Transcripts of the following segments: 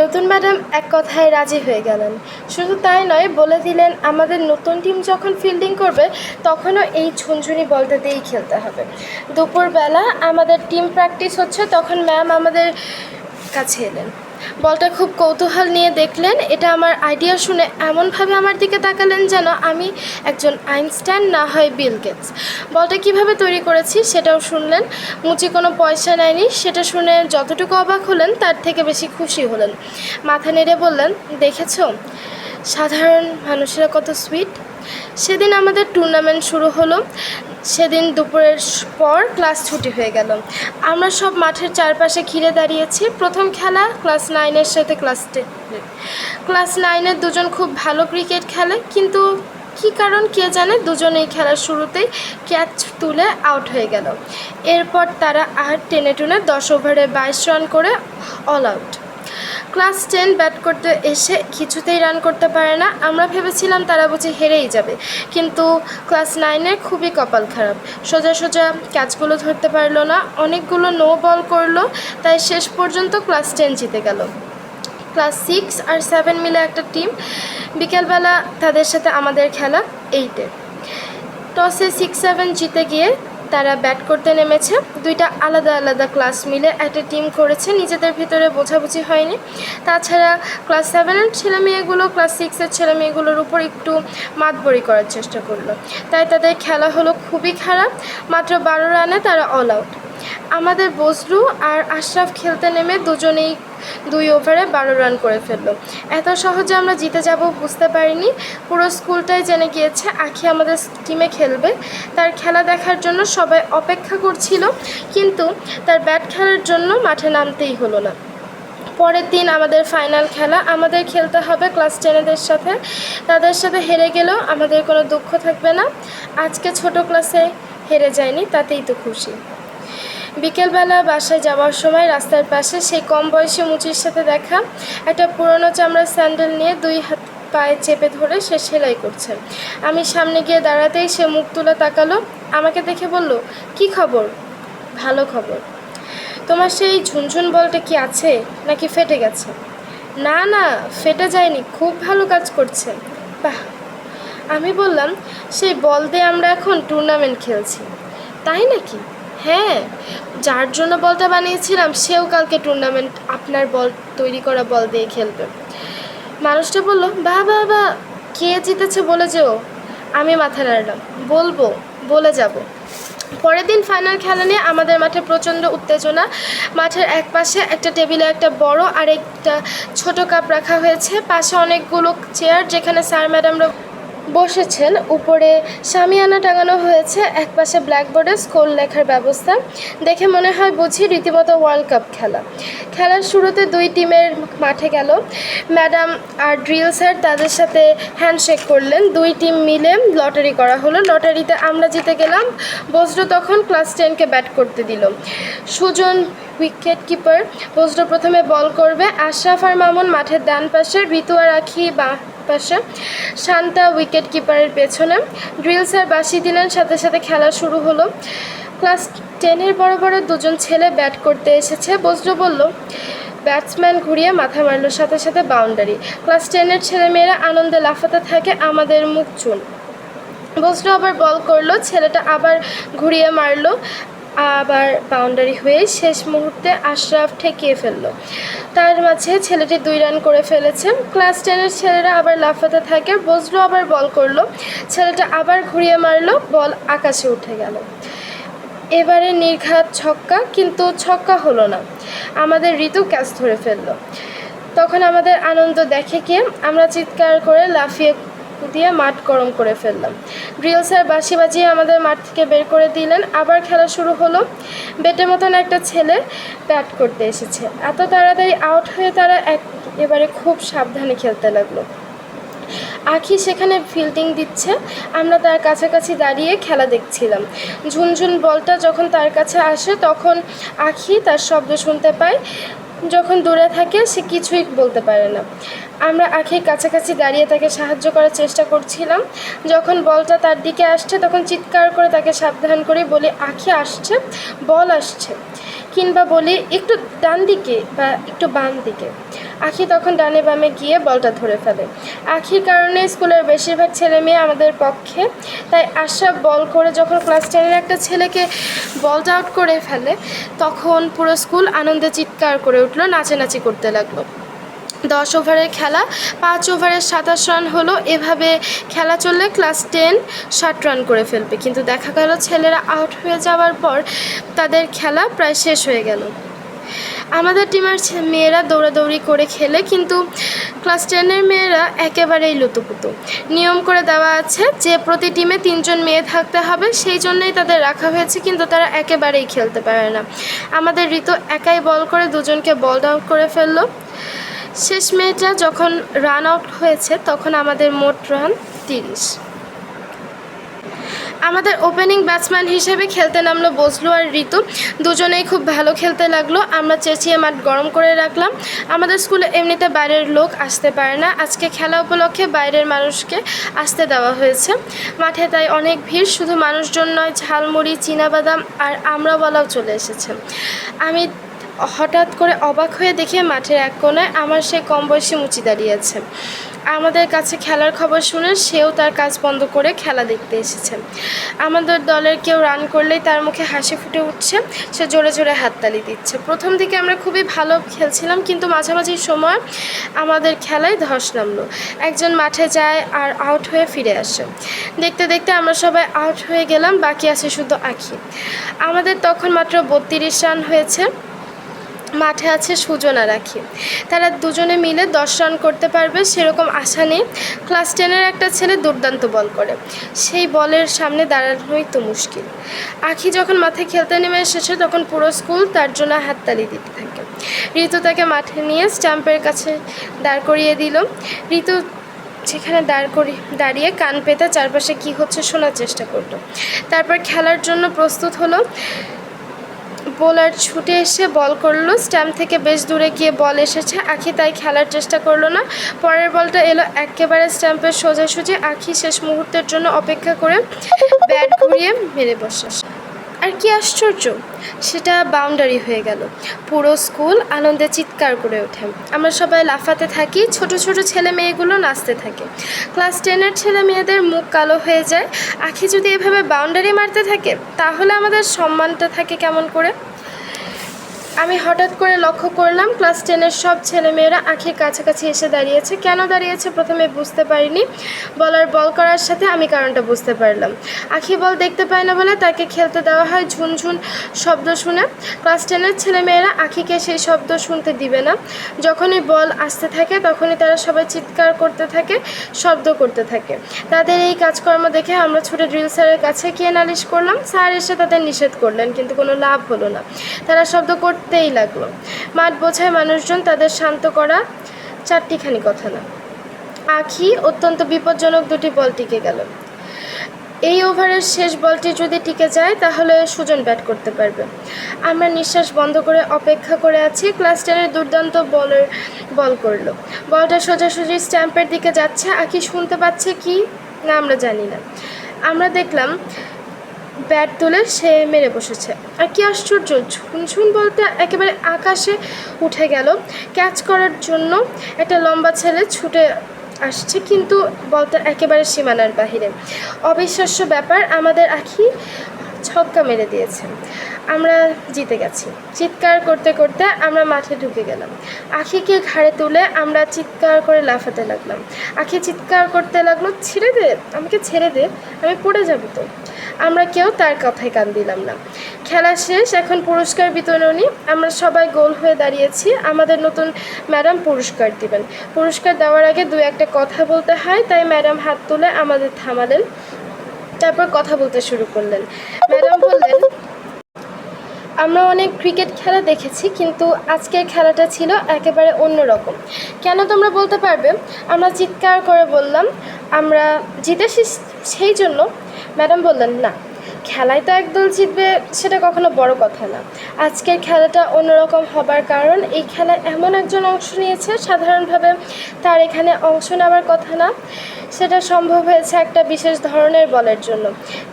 নতুন ম্যাডাম এক কথায় রাজি হয়ে গেলেন। শুধু তাই নয়, বলে দিলেন আমাদের নতুন টিম যখন ফিল্ডিং করবে তখনও এই ঝুনঝুনি বলটা দিয়েই খেলতে হবে। দুপুরবেলা আমাদের টিম প্র্যাকটিস হচ্ছে, তখন ম্যাম আমাদের কাছে এলেন। বলটা খুব কৌতূহল নিয়ে দেখলেন। এটা আমার আইডিয়া শুনে এমনভাবে আমার দিকে তাকালেন যেন আমি একজন আইনস্টাইন, না হয় বিল গেটস। বলটা কিভাবে তৈরি করেছি সেটাও শুনলেন। মুচি কোনো পয়সা নেয়নি, সেটা শুনে যতটুকু অবাক হলেন তার থেকে বেশি খুশি হলেন। মাথা নেড়ে বললেন, দেখেছো সাধারণ মানুষেরা কত সুইট। সেদিন আমাদের টুর্নামেন্ট শুরু হলো। সেদিন দুপুরের পর ক্লাস ছুটি হয়ে গেল। আমরা সব মাঠের চারপাশে ঘিরে দাঁড়িয়েছি। প্রথম খেলা ক্লাস 9-এর সাথে ক্লাস 10-এর। ক্লাস 9-এর দুজন খুব ভালো ক্রিকেট খেলে, কিন্তু কী কারণ কে জানে দুজনেই খেলার শুরুতেই ক্যাচ তুলে আউট হয়ে গেল। এরপর তারা আর টেনে টুনে 10 ওভারে 22 রান করে অল আউট। ক্লাস 10 ব্যাট করতে এসে কিছুতেই রান করতে পারে না। আমরা ভেবেছিলাম তারা বুঝি হেরেই যাবে, কিন্তু ক্লাস 9-এর খুবই কপাল খারাপ। সোজা সোজা ক্যাচগুলো ধরতে পারলো না, অনেকগুলো নো বল করলো, তাই শেষ পর্যন্ত ক্লাস 10 জিতে গেল। ক্লাস 6 আর 7 মিলে একটা টিম। বিকেলবেলা তাদের সাথে আমাদের খেলা 8-এ। টসে 6-7 জিতে গিয়ে তারা ব্যাট করতে নেমেছে। দুইটা আলাদা আলাদা ক্লাস মিলে একটা টিম করেছে, নিজেদের ভিতরে বোঝাবুঝি হয়নি। তাছাড়া ক্লাস 7-এর ছেলেমেয়েগুলো ক্লাস 6-এর ছেলেমেয়েগুলোর উপর একটু মাতবরি করার চেষ্টা করলো, তাই তাদের খেলা হলো খুবই খারাপ। মাত্র 12 রানে তারা অল আউট। আমাদের বজলু আর আশরাফ খেলতে নেমে দুজনেই 2 ওভারে 12 রান করে ফেললো। এত সহজে আমরা জিতে যাব বুঝতে পারিনি। পুরো স্কুলটাই জেনে গিয়েছে আখি আমাদের টিমে খেলবে। তার খেলা দেখার জন্য সবাই অপেক্ষা করছিল, কিন্তু তার ব্যাট খেলার জন্য মাঠে নামতেই হলো না। পরের দিন আমাদের ফাইনাল খেলা। আমাদের খেলতে হবে ক্লাস 10-এদের সাথে। তাদের সাথে হেরে গেলেও আমাদের কোনো দুঃখ থাকবে না। আজকে ছোট ক্লাসে হেরে যায়নি, তাতেই তো খুশি। বিকেলবেলা বাসায় যাওয়ার সময় রাস্তার পাশে সেই কম বয়সী মুচির সাথে দেখা। একটা পুরনো চামড়ার স্যান্ডেল নিয়ে 2 হাত পায়ে চেপে ধরে সে সেলাই করছে। আমি সামনে গিয়ে দাঁড়াতেই সে মুখ তুলে তাকালো। আমাকে দেখে বলল, কি খবর? ভালো খবর। তোমার সেই ঝুনঝুন বলটা কি আছে নাকি ফেটে গেছে? না না, ফেটে যায়নি, খুব ভালো কাজ করছে। বাহ। আমি বললাম, সেই বল দিয়ে আমরা এখন টুর্নামেন্ট খেলছি। তাই নাকি? হ্যাঁ, যার জন্য বলটা বানিয়েছিলাম সেও কালকে টুর্নামেন্ট আপনার বল তৈরি করা বল দিয়ে খেলবে। মানুষটা বলল, বাহ বাহ বাহ, কে জিতেছে বলে যেও। আমি মাথা নাড়লাম, বলবো, বলে যাব। পরের দিন ফাইনাল খেলা নিয়ে আমাদের মাঠে প্রচণ্ড উত্তেজনা। মাঠের এক পাশে একটা টেবিলে একটা বড় আর একটা ছোট কাপ রাখা হয়েছে, পাশে অনেকগুলো চেয়ার যেখানে স্যার ম্যাডামরা বসেছেন। উপরে শামিয়ানা টাঙানো হয়েছে, একপাশে ব্ল্যাকবোর্ডে স্কোর লেখার ব্যবস্থা। দেখে মনে হয় বুঝি রীতিমতো ওয়ার্ল্ড কাপ খেলা। খেলার শুরুতে 2 টিমের মাঠে গেল। ম্যাডাম আর ড্রিল স্যার তাদের সাথে হ্যান্ডশেক করলেন। 2 টিম মিলে লটারি করা হলো। লটারিতে আমরা জিতে গেলাম। বজলু তখন ক্লাস 10-কে ব্যাট করতে দিল। Sujan wicket keeper. বজলু প্রথমে বল করবে। আশরাফ আর মামুন মাঠের ডান পাশে, ঋতু আর আখি বাঁ পাশে, শান্তা উইকেট কিপারের পেছনে। ড্রিল স্যার বাঁশি দিলেন, সাথে সাথে খেলা শুরু হলো। ক্লাস 10-এর বড় বড় 2জন ছেলে ব্যাট করতে এসেছে। বজলু বলল, ব্যাটসম্যান ঘুরিয়ে মাথা মারল, সাথে সাথে বাউন্ডারি। ক্লাস 10-এর ছেলেমেয়েরা আনন্দে লাফাতে থাকে, আমাদের মুখ চুন। বজলু আবার বল করলো, ছেলেটা আবার ঘুরিয়ে মারলো, আবার বাউন্ডারি হয়ে শেষ মুহূর্তে আশরাফ ঠেকিয়ে ফেললো। তার মাঝে ছেলেটি 2 রান করে ফেলেছে। ক্লাস 10-এর ছেলেরা আবার লাফাতে থাকে। বজলু আবার বল করলো, ছেলেটা আবার ঘুরিয়ে মারলো, বল আকাশে উঠে গেল। এবারে নির্ঘাত ছক্কা, কিন্তু ছক্কা হলো না। আমাদের ঋতু ক্যাচ ধরে ফেললো। তখন আমাদের আনন্দ দেখে কে, আমরা চিৎকার করে লাফিয়ে দিয়ে মাঠ গরম করে ফেললাম। ড্রিল স্যার বাঁশি বাজিয়ে আমাদের মাঠ থেকে বের করে দিলেন। আবার খেলা শুরু হলো। বেটের মতন একটা ছেলে ব্যাট করতে এসেছে। এত তাড়াতাড়ি আউট হয়ে তারা এবারে খুব সাবধানে খেলতে লাগলো। আখি সেখানে ফিল্ডিং দিচ্ছে, আমরা তার কাছাকাছি দাঁড়িয়ে খেলা দেখছিলাম। ঝুনঝুন বলটা যখন তার কাছে আসে তখন আখি তার শব্দ শুনতে পায়, যখন দূরে থাকে সে কিছুই বলতে পারে না। আমরা আখির কাছাকাছি দাঁড়িয়ে তাকে সাহায্য করার চেষ্টা করছিলাম। যখন বলটা তার দিকে আসছে তখন চিৎকার করে তাকে সাবধান করে বলি, আখি আসছে, বল আসছে। কিংবা বলি একটু ডান দিকে বা একটু বাম দিকে। আখি তখন ডানে বামে গিয়ে বলটা ধরে ফেলে। আখির কারণে স্কুলের বেশিরভাগ ছেলে মেয়ে আমাদের পক্ষে, তাই আশরাফ বল করে যখন ক্লাস 10-এর একটা ছেলেকে বলটা আউট করে ফেলে তখন পুরো স্কুল আনন্দে চিৎকার করে উঠলো, নাচানাচি করতে লাগলো। 10 ওভারের খেলা 5 ওভারে 27 রান হলো। এভাবে খেলা চললে ক্লাস 10 60 রান করে ফেলবে, কিন্তু দেখা গেল ছেলেরা আউট হয়ে যাওয়ার পর তাদের খেলা প্রায় শেষ হয়ে গেল। আমাদের টিমের মেয়েরা দৌড়াদৌড়ি করে খেলে, কিন্তু ক্লাস 10-এর মেয়েরা একেবারেই লুতুপুতু। নিয়ম করে দেওয়া আছে যে প্রতি টিমে 3 জন মেয়ে থাকতে হবে, সেই জন্যই তাদের রাখা হয়েছে, কিন্তু তারা একেবারেই খেলতে পারে না। আমাদের ঋতু একাই বল করে 2 জনকে বল আউট করে ফেললো। শেষ মেয়েটা যখন রান আউট হয়েছে তখন আমাদের মোট রান 30। আমাদের ওপেনিং ব্যাটসম্যান হিসেবে খেলতে নামলো বজলু আর ঋতু। দুজনেই খুব ভালো খেলতে লাগলো। আমরা চেঁচিয়ে মাঠ গরম করে রাখলাম। আমাদের স্কুলে এমনিতে বাইরের লোক আসতে পারে না, আজকে খেলা উপলক্ষে বাইরের মানুষকে আসতে দেওয়া হয়েছে মাঠে, তাই অনেক ভিড়। শুধু মানুষজন নয়, ঝালমুড়ি, চীনাবাদাম আর আমড়াওয়ালাও চলে এসেছে। আমি হঠাৎ করে অবাক হয়ে দেখে মাঠের এক কোণায় আমার সেই কম বয়সী মুচি দাঁড়িয়েছে। আমাদের কাছে খেলার খবর শুনে সেও তার কাজ বন্ধ করে খেলা দেখতে এসেছে। আমাদের দলের কেউ রান করলেই তার মুখে হাসি ফুটে উঠছে, সে জোরে জোরে হাততালি দিচ্ছে। প্রথম দিকে আমরা খুবই ভালো খেলছিলাম, কিন্তু মাঝামাঝি সময় আমাদের খেলায় ধস নামলো। একজন মাঠে যায় আর আউট হয়ে ফিরে আসে। দেখতে দেখতে আমরা সবাই আউট হয়ে গেলাম, বাকি আছে শুধু আখি। আমাদের তখন মাত্র 32 রান হয়েছে। মাঠে আছে সুজন আর আখি, তারা দুজনে মিলে 10 রান করতে পারবে সেরকম আশা নেই। ক্লাস 10-এর একটা ছেলে দুর্দান্ত বল করে, সেই বলের সামনে দাঁড়ানোই তো মুশকিল। আখি যখন মাঠে খেলতে নেমে এসেছে তখন পুরো স্কুল তার জন্য হাততালি দিতে থাকে। ঋতু তাকে মাঠে নিয়ে স্ট্যাম্পের কাছে দাঁড় করিয়ে দিল। ঋতু সেখানে দাঁড়িয়ে কান পেতে চারপাশে কী হচ্ছে শোনার চেষ্টা করলো। তারপর খেলার জন্য প্রস্তুত হলো। বোলার ছুটে এসে বল করলো, স্ট্যাম্প থেকে বেশ দূরে গিয়ে বল এসেছে। আখি তাই খেলার চেষ্টা করলো না। পরের বলটা এলো একেবারে স্ট্যাম্পের সোজাসুজি। আখি শেষ মুহূর্তের জন্য অপেক্ষা করে ব্যাট ঘুরিয়ে মেরে বসে। আর কি আশ্চর্য, সেটা বাউন্ডারি হয়ে গেল। পুরো স্কুল আনন্দে চিৎকার করে ওঠে। আমরা সবাই লাফাতে থাকি, ছোট ছোট ছেলে মেয়েগুলো নাচতে থাকে। ক্লাস 10-এর ছেলে মেয়েদের মুখ কালো হয়ে যায়। আখি যদি এভাবে বাউন্ডারি মারতে থাকে তাহলে আমাদের সম্মানটা থাকে কেমন করে? আমি হঠাৎ করে লক্ষ্য করলাম ক্লাস 10-এর সব ছেলেমেয়েরা আখির কাছাকাছি এসে দাঁড়িয়েছে। কেন দাঁড়িয়েছে প্রথমে বুঝতে পারিনি, বলার বল করার সাথে আমি কারণটা বুঝতে পারলাম। আখি বল দেখতে পায় না বলে তাকে খেলতে দেওয়া হয় ঝুনঝুন শব্দ শুনে। ক্লাস 10-এর ছেলেমেয়েরা আখিকে সেই শব্দ শুনতে দিবে না। যখনই বল আসতে থাকে তখনই তারা সবাই চিৎকার করতে থাকে, শব্দ করতে থাকে। তাদের এই কাজকর্ম দেখে আমরা ছুটে ড্রিল স্যারের কাছে গিয়ে নালিশ করলাম। স্যার এসে তাদের নিষেধ করলেন, কিন্তু কোনো লাভ হলো না। তারা শব্দ করতেই লাগলো। মাঠ বোঝায় মানুষজন, তাদের শান্ত করা চারটিখানি কথা না। আখি অত্যন্ত বিপজ্জনক 2টি বল টিকে গেল। এই ওভারের শেষ বলটি যদি টিকে যায় তাহলে সুজন ব্যাট করতে পারবে। আমরা নিঃশ্বাস বন্ধ করে অপেক্ষা করে আছি। ক্লাস 10-এর দুর্দান্ত বল করলো। বলটা সোজাসুজি স্ট্যাম্পের দিকে যাচ্ছে। আখি শুনতে পাচ্ছে কি না আমরা জানি না। আমরা দেখলাম ব্যাট তুলে সে মেরে বসেছে। আর কি আশ্চর্য, ঝুনঝুন বলতে একেবারে আকাশে উঠে গেল। ক্যাচ করার জন্য একটা লম্বা ছেলে ছুটে আসছে, কিন্তু বলটা একেবারে সীমানার বাহিরে। অবিশ্বাস্য ব্যাপার, আমাদের আখি ছক্কা মেরে দিয়েছে। আমরা জিতে গেছি। চিৎকার করতে করতে আমরা মাঠে ঢুকে গেলাম। আখিকে ঘাড়ে তুলে আমরা চিৎকার করে লাফাতে লাগলাম। আখি চিৎকার করতে লাগলো, ছেড়ে দে, আমাকে ছেড়ে দে, আমি পড়ে যাব তো। আমরা কেউ তার কথায় কান দিলাম না। খেলা শেষ, এখন পুরস্কার বিতরণী। আমরা সবাই গোল হয়ে দাঁড়িয়েছি। আমাদের নতুন ম্যাডাম পুরস্কার দিবেন। পুরস্কার দেওয়ার আগে 2-1টা কথা বলতে হয়, তাই ম্যাডাম হাত তুলে আমাদের থামালেন। তারপর কথা বলতে শুরু করলেন। ম্যাডাম বললেন, আমরা অনেক ক্রিকেট খেলা দেখেছি, কিন্তু আজকের খেলাটা ছিল একেবারে অন্যরকম। কেন তোমরা বলতে পারবে? আমরা চিৎকার করে বললাম, আমরা জিতেছি সেই জন্য। ম্যাডাম বললেন, না, খেলায় তো একদল জিতবে সেটা কখনো বড় কথা না। আজকের খেলাটা অন্যরকম হবার কারণ এই খেলায় এমন একজন অংশ নিয়েছে সাধারণভাবে তার এখানে অংশ নেওয়ার কথা না। সেটা সম্ভব হয়েছে একটা বিশেষ ধরনের বলের জন্য।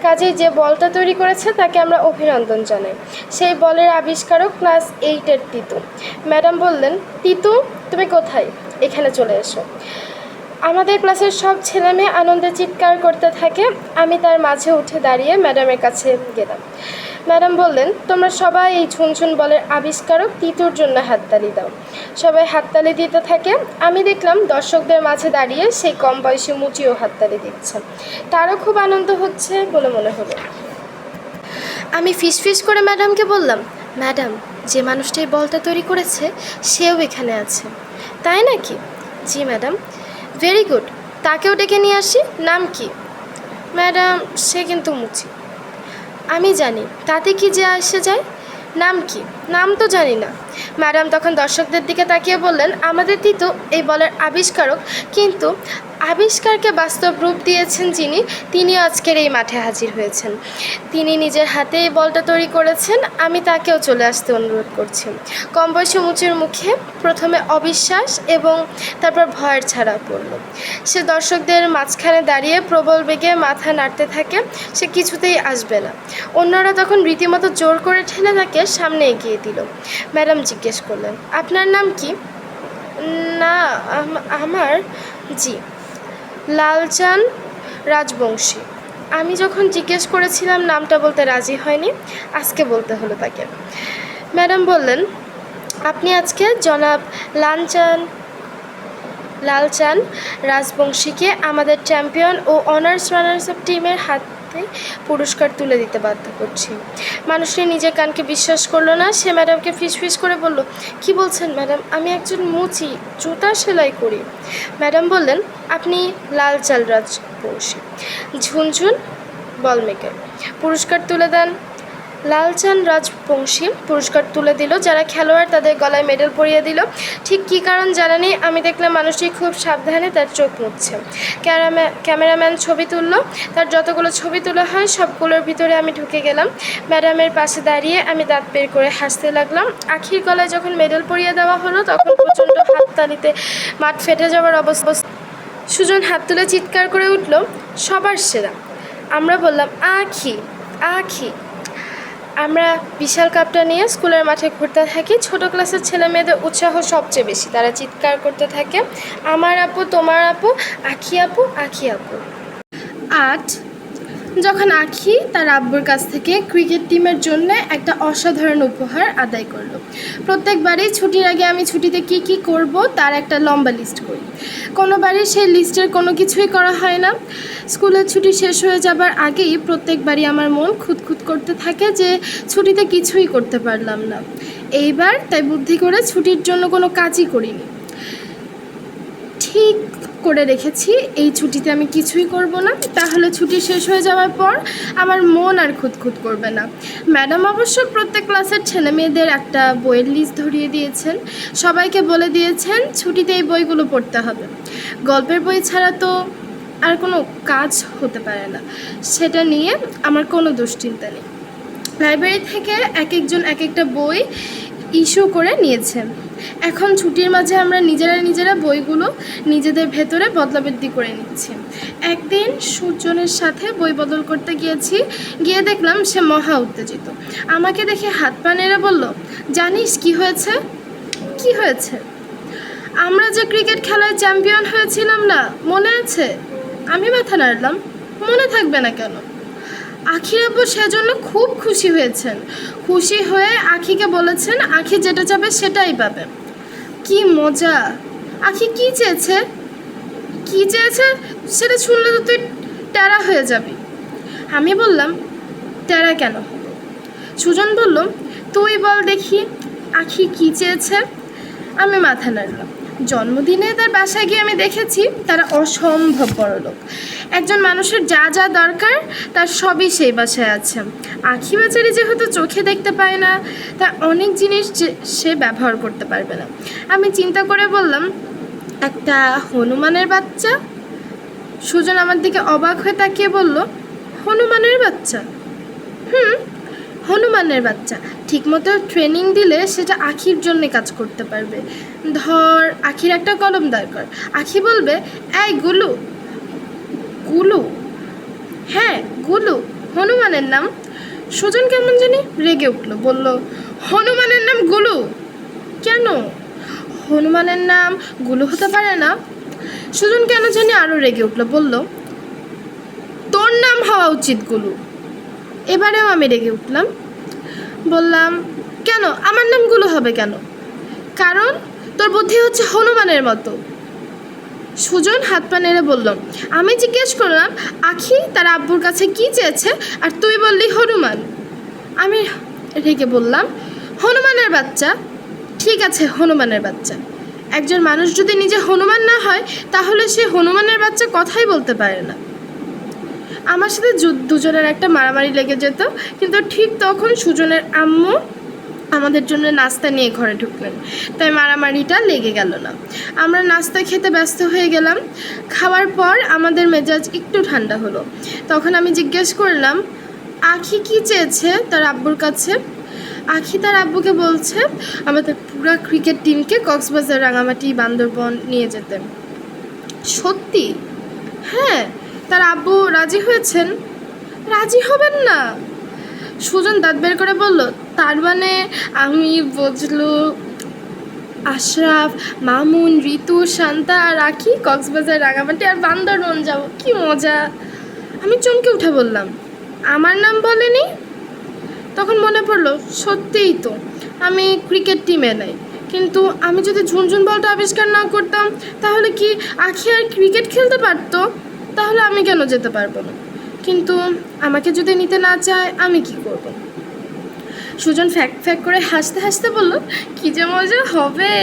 কাজেই যে বলটা তৈরি করেছে তাকে আমরা অভিনন্দন জানাই। সেই বলের আবিষ্কারক ক্লাস 8-এর তিতু। ম্যাডাম বললেন, তিতু তুমি কোথায়, এখানে চলে এসো। আমাদের ক্লাসের সব ছেলেমেয়ে আনন্দে চিৎকার করতে থাকে। আমি তার মাঝে উঠে দাঁড়িয়ে ম্যাডামের কাছে গেলাম। ম্যাডাম বললেন, তোমরা সবাই এই ঝুনঝুন বলের আবিষ্কারক তিতুর জন্য হাততালি দাও। সবাই হাততালি দিতে থাকে। আমি দেখলাম দর্শকদের মাঝে দাঁড়িয়ে সেই কম বয়সী মুচিও হাততালি দিচ্ছে। তারও খুব আনন্দ হচ্ছে বলে মনে হলো। আমি ফিসফিস করে ম্যাডামকে বললাম, ম্যাডাম, যে মানুষটা এই বলটা তৈরি করেছে সেও এখানে আছে। তাই নাকি? জি ম্যাডাম। ভেরি গুড, তাকেও ডেকে নিয়ে আসি। নাম কি? ম্যাডাম, সে কিন্তু মুচি। আমি জানি, তাতে কি যে আসে যায়। নাম কি? নাম তো জানি না। ম্যাডাম তখন দর্শকদের দিকে তাকিয়ে বললেন, আমাদের তিতু এই বলের আবিষ্কারক, কিন্তু আবিষ্কারকে বাস্তব রূপ দিয়েছেন যিনি, তিনিও আজকের এই মাঠে হাজির হয়েছেন। তিনি নিজের হাতে এই বলটা তৈরি করেছেন। আমি তাকেও চলে আসতে অনুরোধ করছি। কম বয়সী মুচির মুখে প্রথমে অবিশ্বাস এবং তারপর ভয়ের ছাড়া পড়ল। সে দর্শকদের মাঝখানে দাঁড়িয়ে প্রবল বেগে মাথা নাড়তে থাকে। সে কিছুতেই আসবে না। অন্যরা তখন রীতিমতো জোর করে ঠেলে তাকে সামনে এগিয়ে দিল। ম্যাডাম জিজ্ঞেস করলেন, আপনার নাম কি? না, আমার, জি, লালচাঁদ রাজবংশী। আমি যখন জিজ্ঞেস করেছিলাম নামটা বলতে রাজি হয়নি, আজকে বলতে হলো তাকে। ম্যাডাম বললেন, আপনি আজকে জনাব লালচাঁদ রাজবংশীকে আমাদের চ্যাম্পিয়ন ও অনার্স রানার্স আপ টিমের হাতে পুরস্কার তুলে দিতে বাধ্য করছি। মানুষটি নিজের কানকে বিশ্বাস করলো না। সে ম্যাডামকে ফিসফিস করে বলল, কি বলছেন ম্যাডাম? আমি একজন মুচি, জুতা সেলাই করি। ম্যাডাম বললেন, আপনি লালচাঁদ রাজবংশী, ঝুনঝুন বল মেকার। পুরস্কার তুলে দেন। লালচাঁদ রাজবংশী পুরস্কার তুলে দিল। যারা খেলোয়াড় তাদের গলায় মেডেল পরিয়ে দিল। ঠিক কী কারণ জানা নেই, আমি দেখলাম মানুষটি খুব সাবধানে তার চোখ মুছছে। ক্যামেরাম্যান ছবি তুললো। তার যতগুলো ছবি তোলা হয় সবগুলোর ভিতরে আমি ঢুকে গেলাম। ম্যাডামের পাশে দাঁড়িয়ে আমি দাঁত বের করে হাসতে লাগলাম। আখির গলায় যখন মেডেল পরিয়ে দেওয়া হলো তখন প্রচণ্ড হাততালিতে মাঠ ফেটে যাওয়ার অবস্থা। সুজন হাত তুলে চিৎকার করে উঠল, সবার সেরা। আমরা বললাম, আখি আখি। আমরা বিশাল কাপটা নিয়ে স্কুলের মাঠে ঘুরতে থাকি। ছোট ক্লাসের ছেলে মেয়েদের উৎসাহ সবচেয়ে বেশি। তারা চিৎকার করতে থাকে, আমার আপু, তোমার আপু, আখি আপু, আখি আপু। 8 যখন আখি তার আব্বুর কাছ থেকে ক্রিকেট টিমের জন্য একটা অসাধারণ উপহার আদায় করলো। প্রত্যেকবারই ছুটির আগে আমি ছুটিতে কি কি করব তার একটা লম্বা লিস্ট করি। কোনোবারই সেই লিস্টের কোনো কিছুই করা হয় না। স্কুলের ছুটি শেষ হয়ে যাবার আগেই প্রত্যেকবারই আমার মন খুঁতখুত করতে থাকে যে ছুটিতে কিছুই করতে পারলাম না। এইবার তাই বুদ্ধি করে ছুটির জন্য কোনো কাজই করিনি। ঠিক করে রেখেছি এই ছুটিতে আমি কিছুই করব না, তাহলে ছুটি শেষ হয়ে যাওয়ার পর আমার মন আর খুঁতখুত করবে না। ম্যাডাম অবশ্য প্রত্যেক ক্লাসের ছেলে মেয়েদের একটা বইয়ের লিস্ট ধরিয়ে দিয়েছেন। সবাইকে বলে দিয়েছেন ছুটিতে এই বইগুলো পড়তে হবে। গল্পের বই ছাড়া তো আর কোনো কাজ হতে পারে না, সেটা নিয়ে আমার কোনো দুশ্চিন্তা নেই। লাইব্রেরি থেকে এক একজন এক একটা বই ইস্যু করে নিয়েছে। এখন ছুটির মাঝে আমরা নিজেরা বইগুলো নিজেদের ভেতরে বদলাবদলি করে নিচ্ছি। একদিন সুজনের সাথে বই বদল করতে গিয়ে দেখলাম সে মহা উত্তেজিত। আমাকে দেখে হাত পা নেড়ে বলল, জানিস কি হয়েছে? কি হয়েছে? আমরা যে ক্রিকেট খেলায় চ্যাম্পিয়ন হয়েছিলাম না, মনে আছে? আমি মাথা নাড়লাম। মনে থাকবে না কেন? আখির আব্বু সেজন্য খুব খুশি হয়েছেন। খুশি হয়ে আখিকে বলেছেন আখি যেটা চাবে সেটাই পাবে। কি মজা! আখি কি চেয়েছে সেটা শুনলে তো তুই ট্যারা হয়ে যাবি। আমি বললাম, ট্যারা কেন? সুজন বলল, তুই বল দেখি আখি কি চেয়েছে। আমি মাথা নাড়লাম। জন্মদিনে তার বাসায় গিয়ে আমি দেখেছি তারা অসম্ভব বড়লোক। একজন মানুষের যা যা দরকার তার সবই সেই বাসায় আছে। আখি বেচারি যেহেতু চোখে দেখতে পায় না, তার অনেক জিনিস সে ব্যবহার করতে পারবে না। আমি চিন্তা করে বললাম, একটা হনুমানের বাচ্চা। সুজন আমার দিকে অবাক হয়ে তাকিয়ে বলল, হনুমানের বাচ্চা? হনুমানের বাচ্চা, ঠিকমতো ট্রেনিং দিলে সেটা আখির জন্যে কাজ করতে পারবে। ধর আখির একটা কলম দরকার, আখি বলবে এই গুলু। গুলু? হ্যাঁ গুলু, হনুমানের নাম। সুজন কেমন জানি রেগে উঠলো, বলল হনুমানের নাম গুলু? কেন? হনুমানের নাম গুলু হতে পারে না। সুজন কেন জানি আরও রেগে উঠলো, বলল তোর নাম হওয়া উচিত গুলু। এবারেও আমি রেগে উঠলাম, বললাম কেন আমার নাম গুলু হবে কেন? কারণ তোর বুদ্ধি হচ্ছে হনুমানের মতো। সুজন হাত পা নেড়ে বলল আমি জিজ্ঞেস করলাম আখি তার আব্বুর কাছে কি চেয়েছে, আর তুই বললি হনুমান। আমি রেগে বললাম হনুমানের বাচ্চা। ঠিক আছে হনুমানের বাচ্চা। একজন মানুষ যদি নিজে হনুমান না হয় তাহলে সে হনুমানের বাচ্চা কথাই বলতে পারে না। আমার সাথে দুজনের একটা মারামারি লেগে যেত, কিন্তু ঠিক তখন সুজনের আম্মু আমাদের জন্য নাস্তা নিয়ে ঘরে ঢুকলেন, তাই মারামারিটা লেগে গেল না। আমরা নাস্তা খেতে ব্যস্ত হয়ে গেলাম। খাওয়ার পর আমাদের মেজাজ একটু ঠান্ডা হলো। তখন আমি জিজ্ঞেস করলাম আখি কি চেয়েছে তার আব্বুর কাছে। আখি তার আব্বুকে বলছে আমাদের পুরো ক্রিকেট টিমকে কক্সবাজার, রাঙামাটি, বান্দরবন নিয়ে যেতে। সত্যি? হ্যাঁ, তার আব্বু রাজি হয়েছেন। রাজি হবেন না? সুজন দাঁত বের করে বলল তার মানে আমি বুঝলু আশরাফ, মামুন, ঋতু, শান্তা আর রাখি কক্সবাজার, রাঙামাটি আর বান্দরবন যাব। কি মজা! আমি চমকে উঠে বললাম আমার নাম বলেনি। তখন মনে পড়লো সত্যিই তো আমি ক্রিকেট টিমে নাই, কিন্তু আমি যদি ঝুনঝুন বলটা আবিষ্কার না করতাম তাহলে কি আখি আর ক্রিকেট খেলতে পারতো? তাহলে আমি কেন যেতে পারবো না? কিন্তু আমাকে যদি নিতে না চায় আমি কি করব? সুজন ফ্যাক ফ্যাক করে হাসতে হাসতে বলল কী যে মজা হবে,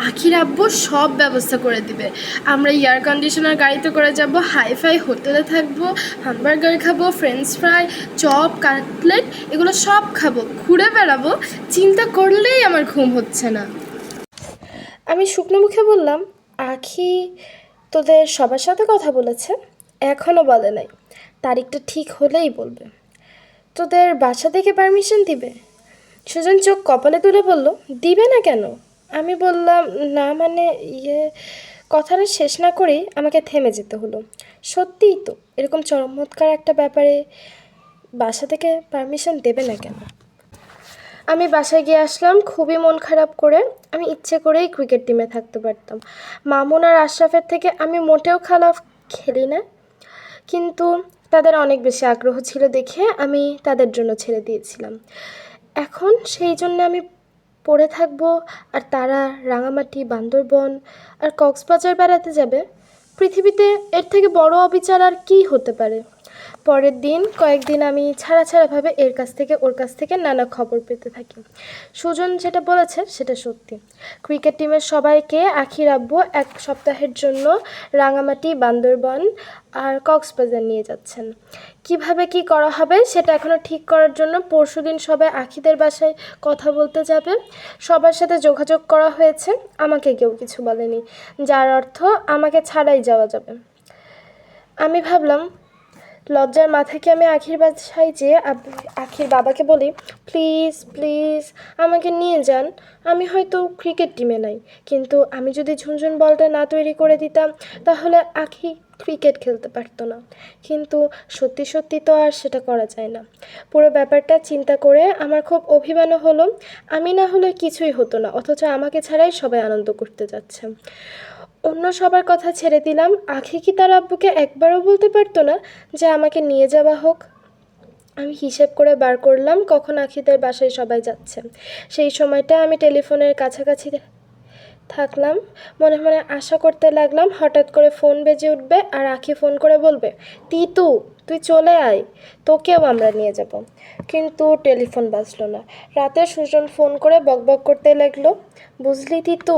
আখির আব্বু সব ব্যবস্থা করে দিবে। আমরা এয়ার কন্ডিশনার গাড়িতে করে যাব, হাইফাই হোটেলে থাকবো, হামবার্গার খাবো, ফ্রেঞ্চ ফ্রাই, চপ, কাটলেট, এগুলো সব খাবো, ঘুরে বেড়াবো। চিন্তা করলেই আমার ঘুম হচ্ছে না। আমি শুকনো মুখে বললাম আখি তোদের সবার সাথে কথা বলেছে? এখনও বলে নাই, তারিখটা ঠিক হলেই বলবে। তোদের বাসা থেকে পারমিশন দিবে? সুজন চোখ কপালে তুলে বলল দিবে না কেন? আমি বললাম না মানে কথাটা শেষ না করেই আমাকে থেমে যেতে হলো। সত্যিই তো এরকম চমৎকার একটা ব্যাপারে বাসা থেকে পারমিশন দেবে না কেন? আমি বাসায় গিয়ে আসলাম খুবই মন খারাপ করে। আমি ইচ্ছে করেই ক্রিকেট টিমে থাকতে পারতাম। মামুন আর আশরাফের থেকে আমি মোটেও খেলি না, কিন্তু তাদের অনেক বেশি আগ্রহ ছিল দেখে আমি তাদের জন্য ছেড়ে দিয়েছিলাম। এখন সেই জন্য আমি পড়ে থাকবো আর তারা রাঙামাটি, বান্দরবন আর কক্সবাজার বেড়াতে যাবে। পৃথিবীতে এর থেকে বড় অবিচার আর কী হতে পারে? পরের দিন কয়েকদিন আমি ছাড়াভাবে এর কাছ থেকে ওর কাছ থেকে নানা খবর পেতে থাকি। সুজন যেটা বলেছে সেটা সত্যি। ক্রিকেট টিমের সবাইকে আখির আব্বু এক সপ্তাহের জন্য রাঙামাটি, বান্দরবন আর কক্সবাজার নিয়ে যাচ্ছেন। কিভাবে কি করা হবে সেটা এখনও ঠিক করার জন্য পরশুদিন সবাই আখিদের বাসায় কথা বলতে যাবে। সবার সাথে যোগাযোগ করা হয়েছে, আমাকে কেউ কিছু বলেনি, যার অর্থ আমাকে ছাড়াই যাওয়া যাবে। আমি ভাবলাম লজ্জার মাথায় কি আমি আখির বাসায় যেয়ে আখির বাবাকে বলি প্লিজ প্লিজ আমাকে নিয়ে যান, আমি হয়তো ক্রিকেট টিমে নাই, কিন্তু আমি যদি ঝুনঝুন বলটা না তৈরি করে দিতাম তাহলে আখি ক্রিকেট খেলতে পারতো না। কিন্তু সত্যি সত্যি তো আর সেটা করা যায় না। পুরো ব্যাপারটা চিন্তা করে আমার খুব অভিমানও হলো। আমি না হলে কিছুই হতো না, অথচ আমাকে ছাড়াই সবাই আনন্দ করতে যাচ্ছে। অন্য সবার কথা ছেড়ে দিলাম, আখি কি তার আব্বুকে একবারও বলতে পারতো না যে আমাকে নিয়ে যাওয়া হোক? আমি হিসেব করে বার করলাম কখন আখিদের বাসায় সবাই যাচ্ছে। সেই সময়টা আমি টেলিফোনের কাছাকাছি থাকলাম, মনে মনে আশা করতে লাগলাম হঠাৎ করে ফোন বেজে উঠবে আর আখি ফোন করে বলবে তিতু তুই চলে আয়, তোকেও আমরা নিয়ে যাব। কিন্তু টেলিফোন বাজলো না। রাতে সুজন ফোন করে বকবক করতে লাগলো, বুঝলি তিতু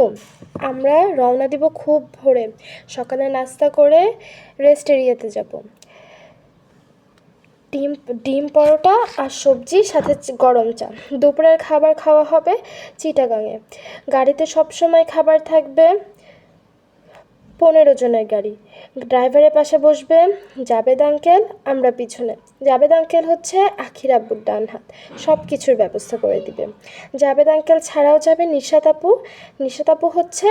আমরা রওনা দিব খুব ভোরে, সকালে নাস্তা করে রেস্ট এরিয়াতে যাব। ডিম পরোটা আর সবজি, সাথে গরম চা। দুপুরের খাবার খাওয়া হবে চিটাগাংয়ে। গাড়িতে সব সময় খাবার থাকবে, 15 জনের গাড়ি। ড্রাইভারের পাশে বসবে জাবেদ আঙ্কেল, আমরা পিছনে। জাবেদ আঙ্কেল হচ্ছে আখির আব্বুর ডান হাত, সব কিছুর ব্যবস্থা করে দিবে। জাবেদ আঙ্কেল ছাড়াও যাবে নিশাত আপু। নিশাত আপু হচ্ছে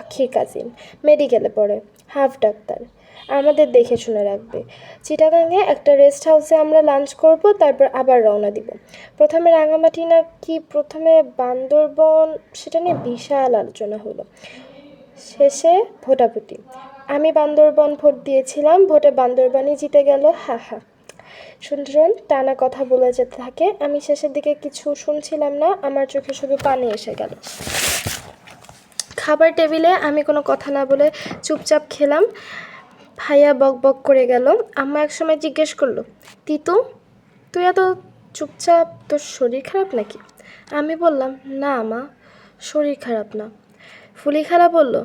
আখির কাজিন, মেডিকেলে পড়ে, হাফ ডাক্তার, আমাদের দেখে শুনে রাখবে। চিটাগাংয়ে একটা রেস্ট হাউসে আমরা লাঞ্চ করব, তারপর আবার রওনা দিব। প্রথমে রাঙামাটি না কি প্রথমে বান্দরবন, সেটা নিয়ে বিশাল আলোচনা হলো। শেষে ভোটাভুটি। আমি বান্দরবন ভোট দিয়েছিলাম, ভোটে বান্দরবানই জিতে গেল। হা হা। শুনজন টানা কথা বলে যেতে থাকে, আমি শেষের দিকে কিছু শুনছিলাম না, আমার চোখে শুধু পানি এসে গেল। খাবার টেবিলে আমি কোনো কথা না বলে চুপচাপ খেলাম। ভাইয়া বক বক করে গেল। আম্মা একসময় জিজ্ঞেস করলো, তিতু তুই এত চুপচাপ, তোর শরীর খারাপ নাকি? আমি বললাম, না মা, শরীর খারাপ না। ফুলি খালা বলল,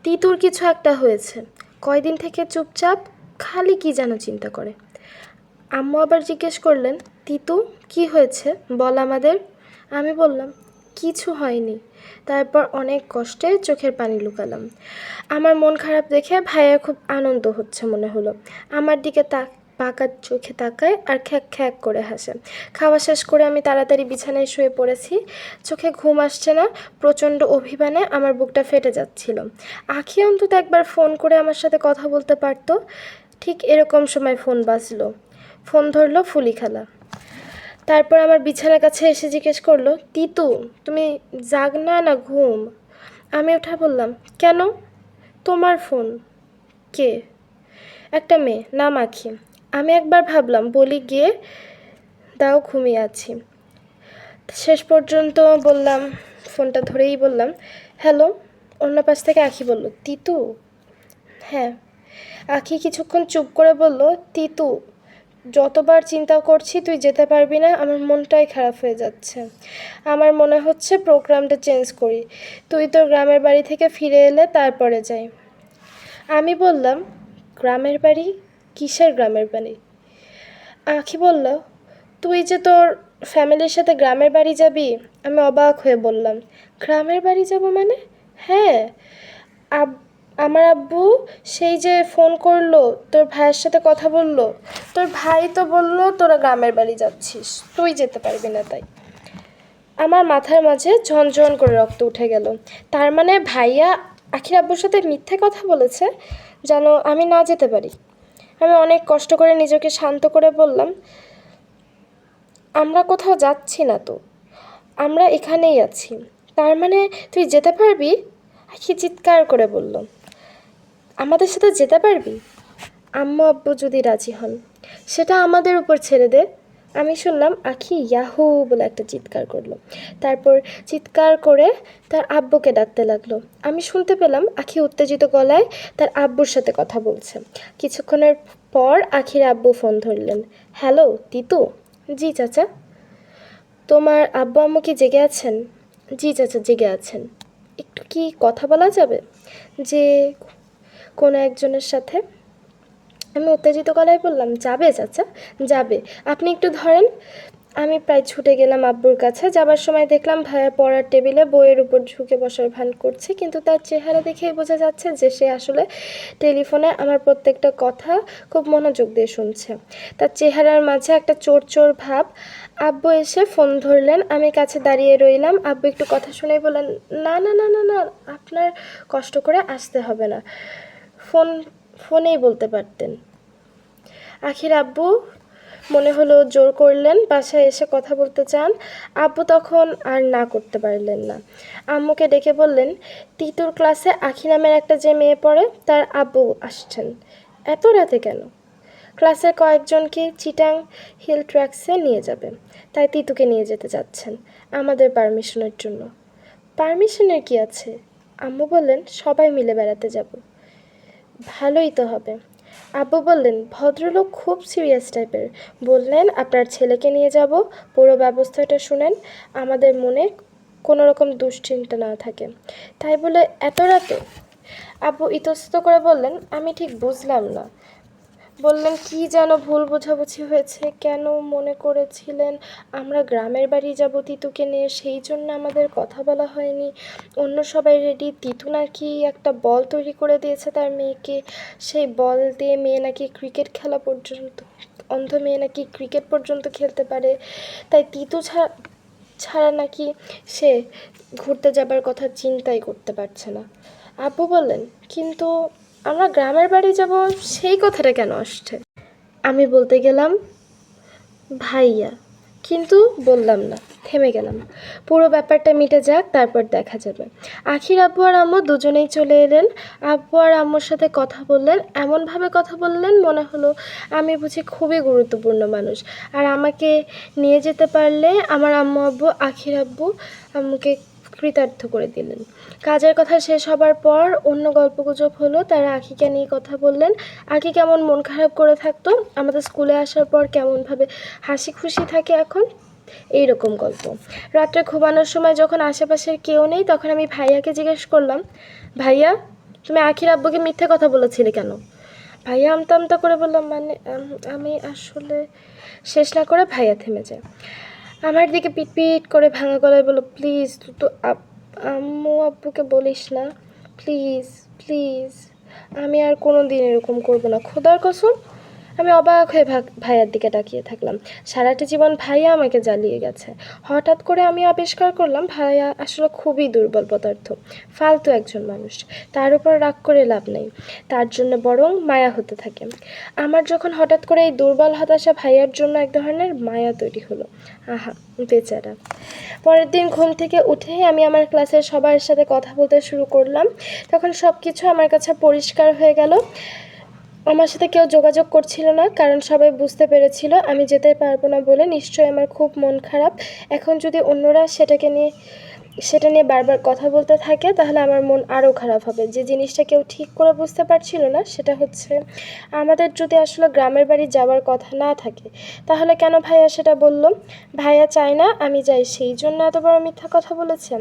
তিতুর কিছু একটা হয়েছে, কয়দিন থেকে চুপচাপ, খালি কি যেন চিন্তা করে। আম্মু আবার জিজ্ঞেস করলেন, তিতু কি হয়েছে বল আমাদের। আমি বললাম, কিছু হয়নি। তারপর অনেক কষ্টে চোখের পানি লুকালাম। আমার মন খারাপ দেখে ভাইয়া খুব আনন্দ হচ্ছে মনে হলো। আমার দিকে পাকা চোখে তাকায় আর খ্যাক খ্যাক করে হাসে। খাওয়া শেষ করে আমি তাড়াতাড়ি বিছানায় শুয়ে পড়েছি। চোখে ঘুম আসছে না, প্রচণ্ড অভিমানে আমার বুকটা ফেটে যাচ্ছিল। আখি অন্তত একবার ফোন করে আমার সাথে কথা বলতে পারতো। ঠিক এরকম সময় ফোন বাজলো। ফোন ধরলো ফুলি খালা। তারপর আমার বিছানার কাছে এসে জিজ্ঞেস করলো, তিতু তুমি জাগনা না ঘুম? আমি ওঠা বললাম, কেন? তোমার ফোন। কে? একটা মেয়ে, নাম আখি। আমি একবার ভাবলাম বলি গিয়ে, দাও ঘুমিয়ে আছি। শেষ পর্যন্ত বললাম, ফোনটা ধরেই বললাম, হ্যালো। অন্য পাশ থেকে আখি বলল, তিতু? হ্যাঁ। আখি কিছুক্ষণ চুপ করে বলল, তিতু যতবার চিন্তা করছি তুই যেতে পারবি না, আমার মনটাই খারাপ হয়ে যাচ্ছে। আমার মনে হচ্ছে প্রোগ্রামটা চেঞ্জ করি, তুই তোর গ্রামের বাড়ি থেকে ফিরে এলে তারপরে যাই। আমি বললাম, গ্রামের বাড়ি? কিসের গ্রামের বাড়ি? আখি বলল, তুই যে তোর ফ্যামিলির সাথে গ্রামের বাড়ি যাবি। আমি অবাক হয়ে বললাম, গ্রামের বাড়ি যাব মানে? হ্যাঁ, আমার আব্বু সেই যে ফোন করলো, তোর ভাইয়ের সাথে কথা বললো, তোর ভাই তো বললো তোরা গ্রামের বাড়ি যাচ্ছিস, তুই যেতে পারবি না তাই। আমার মাথার মাঝে ঝনঝন করে রক্ত উঠে গেল। তার মানে ভাইয়া আখির আব্বুর সাথে মিথ্যে কথা বলেছে যেন আমি না যেতে পারি। আমি অনেক কষ্ট করে নিজেকে শান্ত করে বললাম, আমরা কোথাও যাচ্ছি না তো, আমরা এখানেই আছি। তার মানে তুই যেতে পারবি? আখি চিৎকার করে বলল, আমাদের সাথে যেতে পারবি? আম্মু আব্বু যদি রাজি হন, সেটা আমাদের উপর ছেড়ে দে। আমি শুনলাম আখি ইয়াহু বলে একটা চিৎকার করলো। তারপর চিৎকার করে তার আব্বুকে ডাকতে লাগলো। আমি শুনতে পেলাম আখি উত্তেজিত গলায় তার আব্বুর সাথে কথা বলছে। কিছুক্ষণের পর আখির আব্বু ফোন ধরলেন। হ্যালো তিতু। জি চাচা। তোমার আব্বু আম্মু কি জেগে আছেন? জি চাচা জেগে আছেন। একটু কি কথা বলা যাবে? যে কোনো একজনের সাথে। আমি উত্তেজিত গলায় বললাম, যাবে চাচা যাবে, আপনি একটু ধরেন। আমি প্রায় ছুটে গেলাম আব্বুর কাছে। যাবার সময় দেখলাম ভাইয়া পড়ার টেবিলে বইয়ের উপর ঝুঁকে বসার ভান করছে, কিন্তু তার চেহারা দেখেই বোঝা যাচ্ছে যে সে আসলে টেলিফোনে আমার প্রত্যেকটা কথা খুব মনোযোগ দিয়ে শুনছে। তার চেহারার মাঝে একটা চোর চোর ভাব। আব্বু এসে ফোন ধরলেন, আমি কাছে দাঁড়িয়ে রইলাম। আব্বু একটু কথা শুনেই বললেন, না না না না না, আপনার কষ্ট করে আসতে হবে না, ফোনেই বলতে পারতেন। আখির আব্বু মনে হলো জোর করলেন, বাসায় এসে কথা বলতে চান। আব্বু তখন আর না করতে পারলেন না। আম্মুকে ডেকে বললেন, তিতুর ক্লাসে আখি নামের একটা যে মেয়ে পড়ে, তার আব্বু আসছেন। এত রাতে কেন? ক্লাসের কয়েকজনকে চিটাং হিল ট্র্যাক্সে নিয়ে যাবে, তাই তিতুকে নিয়ে যেতে চাচ্ছেন আমাদের পারমিশনের জন্য। পারমিশনের কি আছে? আম্মু বললেন, সবাই মিলে বেড়াতে যাব। ভালোই তো হবে। আব্বু বললেন, ভদ্রলোক খুব সিরিয়াস টাইপের, বললেন আপনার ছেলেকে নিয়ে যাব, পুরো ব্যবস্থাটা শুনেন, আমাদের মনে কোনো রকম দুশ্চিন্তা না থাকে। তাই বলে এত রাতে? আব্বু ইতস্তত করে বললেন, আমি ঠিক বুঝলাম না, বললেন কি যেন ভুল বোঝাবুঝি হয়েছে, কেন মনে করেছিলেন আমরা গ্রামের বাড়ি যাব তিতুকে নিয়ে, সেই জন্য আমাদের কথা বলা হয়নি। অন্য সবাই রেডি, তিতু নাকি একটা বল তৈরি করে দিয়েছে তার মেয়েকে, সেই বল দিয়ে মেয়ে নাকি ক্রিকেট খেলা পর্যন্ত, অন্ধ মেয়ে নাকি ক্রিকেট পর্যন্ত খেলতে পারে, তাই তিতু ছাড়া নাকি সে ঘুরতে যাবার কথা চিন্তাই করতে পারছে না। আব্বু বললেন, কিন্তু আমরা গ্রামের বাড়ি যাব সেই কথাটা কেন আসছে? আমি বলতে গেলাম ভাইয়া, কিন্তু বললাম না, থেমে গেলাম। পুরো ব্যাপারটা মিটে যাক, তারপর দেখা যাবে। আখির আব্বু আর আম্মু দুজনেই চলে এলেন। আব্বু আর আম্মুর সাথে কথা বললেন, এমনভাবে কথা বললেন মনে হলো আমি বুঝি খুবই গুরুত্বপূর্ণ মানুষ, আর আমাকে নিয়ে যেতে পারলে আমার আম্মু আব্বু আখির আব্বু আম্মুকে কৃতার্থ করে দিলেন। কাজের কথা শেষ হবার পর অন্য গল্পগুজব হলো, তারা আখিকে নিয়ে কথা বললেন। আখি কেমন মন খারাপ করে থাকতো, আমাদের স্কুলে আসার পর কেমনভাবে হাসি খুশি থাকে এখন, এই রকম গল্প। রাত্রে ঘুমানোর সময় যখন আশেপাশের কেউ নেই, তখন আমি ভাইয়াকে জিজ্ঞেস করলাম, ভাইয়া তুমি আখির আব্বুকে মিথ্যে কথা বলেছিলে কেন? ভাইয়া আমতা আমতা করে বললাম, মানে আমি আসলে, শেষ না করে ভাইয়া থেমে যায়। আমার দিকে পিট করে ভাঙা গলায় বলল, প্লিজ তুই তো আম্মু আব্বুকে বলিস না, প্লিজ প্লিজ, আমি আর কোনো দিন এরকম করবো না, খোদার কসম। আমি অবাক হয়ে ভাইয়ার দিকে তাকিয়ে থাকলাম। সারাটা জীবন ভাইয়া আমাকে জ্বালিয়ে গেছে, হঠাৎ করে আমি আবিষ্কার করলাম ভাইয়া আসলে খুবই দুর্বল পদার্থ, ফালতু একজন মানুষ। তার উপর রাগ করে লাভ নেই, তার জন্য বরং মায়া হতে থাকে। আমার যখন হঠাৎ করে এই দুর্বল হতাশা ভাইয়ার জন্য এক ধরনের মায়া তৈরি হলো। আহা বেচারা। পরের দিন ঘুম থেকে উঠেই আমি আমার ক্লাসের সবার সাথে কথা বলতে শুরু করলাম। তখন সব কিছু আমার কাছে পরিষ্কার হয়ে গেল। আমার সাথে কেউ যোগাযোগ করছিল না, কারণ সবাই বুঝতে পেরেছিল আমি যেতে পারবো না বলে। নিশ্চয়ই আমার খুব মন খারাপ। এখন যদি অন্যরা সেটা নিয়ে বারবার কথা বলতে থাকে, তাহলে আমার মন আরও খারাপ হবে। যে জিনিসটা কেউ ঠিক করে বুঝতে পারছিল না সেটা হচ্ছে, আমাদের যদি আসলে গ্রামের বাড়ি যাওয়ার কথা না থাকে, তাহলে কেন ভাইয়া সেটা বলল? ভাইয়া চায় না আমি যাই, সেই জন্য এত বড় মিথ্যা কথা বলেছে?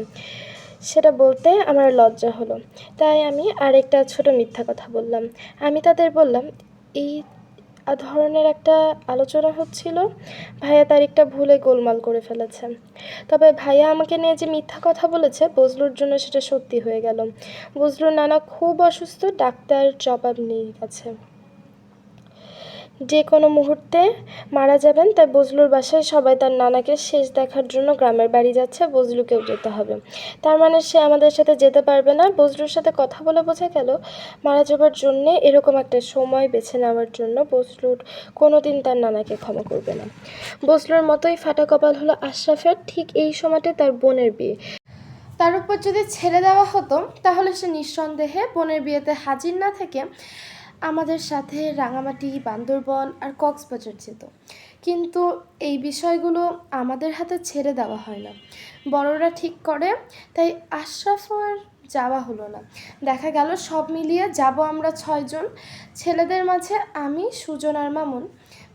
সেটা বলতে আমার লজ্জা হলো, তাই আমি আরেকটা ছোট মিথ্যা কথা বললাম। আমি তাদের বললাম, এই ধরনের একটা আলোচনা হচ্ছিল, ভাইয়া তারিখটা ভুলে গোলমাল করে ফেলেছে। তবে ভাইয়া আমাকে নিয়ে যে মিথ্যা কথা বলেছে, বজলুর জন্য সেটা সত্যি হয়ে গেল। বজলুর নানা খুব অসুস্থ, ডাক্তার জবাব নিয়ে গেছে যে কোনো মুহূর্তে মারা যাবেন, তাই বজলুর বাসায় সবাই তার নানাকে শেষ দেখার জন্য গ্রামের বাড়ি যাচ্ছে, বজলুকেও যেতে হবে। তার মানে সে আমাদের সাথে যেতে পারবে না। বজলুর সাথে কথা বলে বোঝা গেল মারা যাবার জন্যে এরকম একটা সময় বেছে নেওয়ার জন্য বজলুর কোনো দিন তার নানাকে ক্ষমা করবে না। বজলুর মতোই ফাটা কপাল হলো আশরাফের। ঠিক এই সময়তে তার বোনের বিয়ে। তার উপর যদি ছেড়ে দেওয়া হতো, তাহলে সে নিঃসন্দেহে বোনের বিয়েতে হাজির না থেকে আমাদের সাথে রাঙামাটি, বান্দরবন আর কক্সবাজার যেত। কিন্তু এই বিষয়গুলো আমাদের হাতে ছেড়ে দেওয়া হয় না, বড়রা ঠিক করে। তাই আশরাফের যাওয়া হলো না। দেখা গেল সব মিলিয়ে যাব আমরা 6 জন। ছেলেদের মাঝে আমি, সুজন আর মামুন,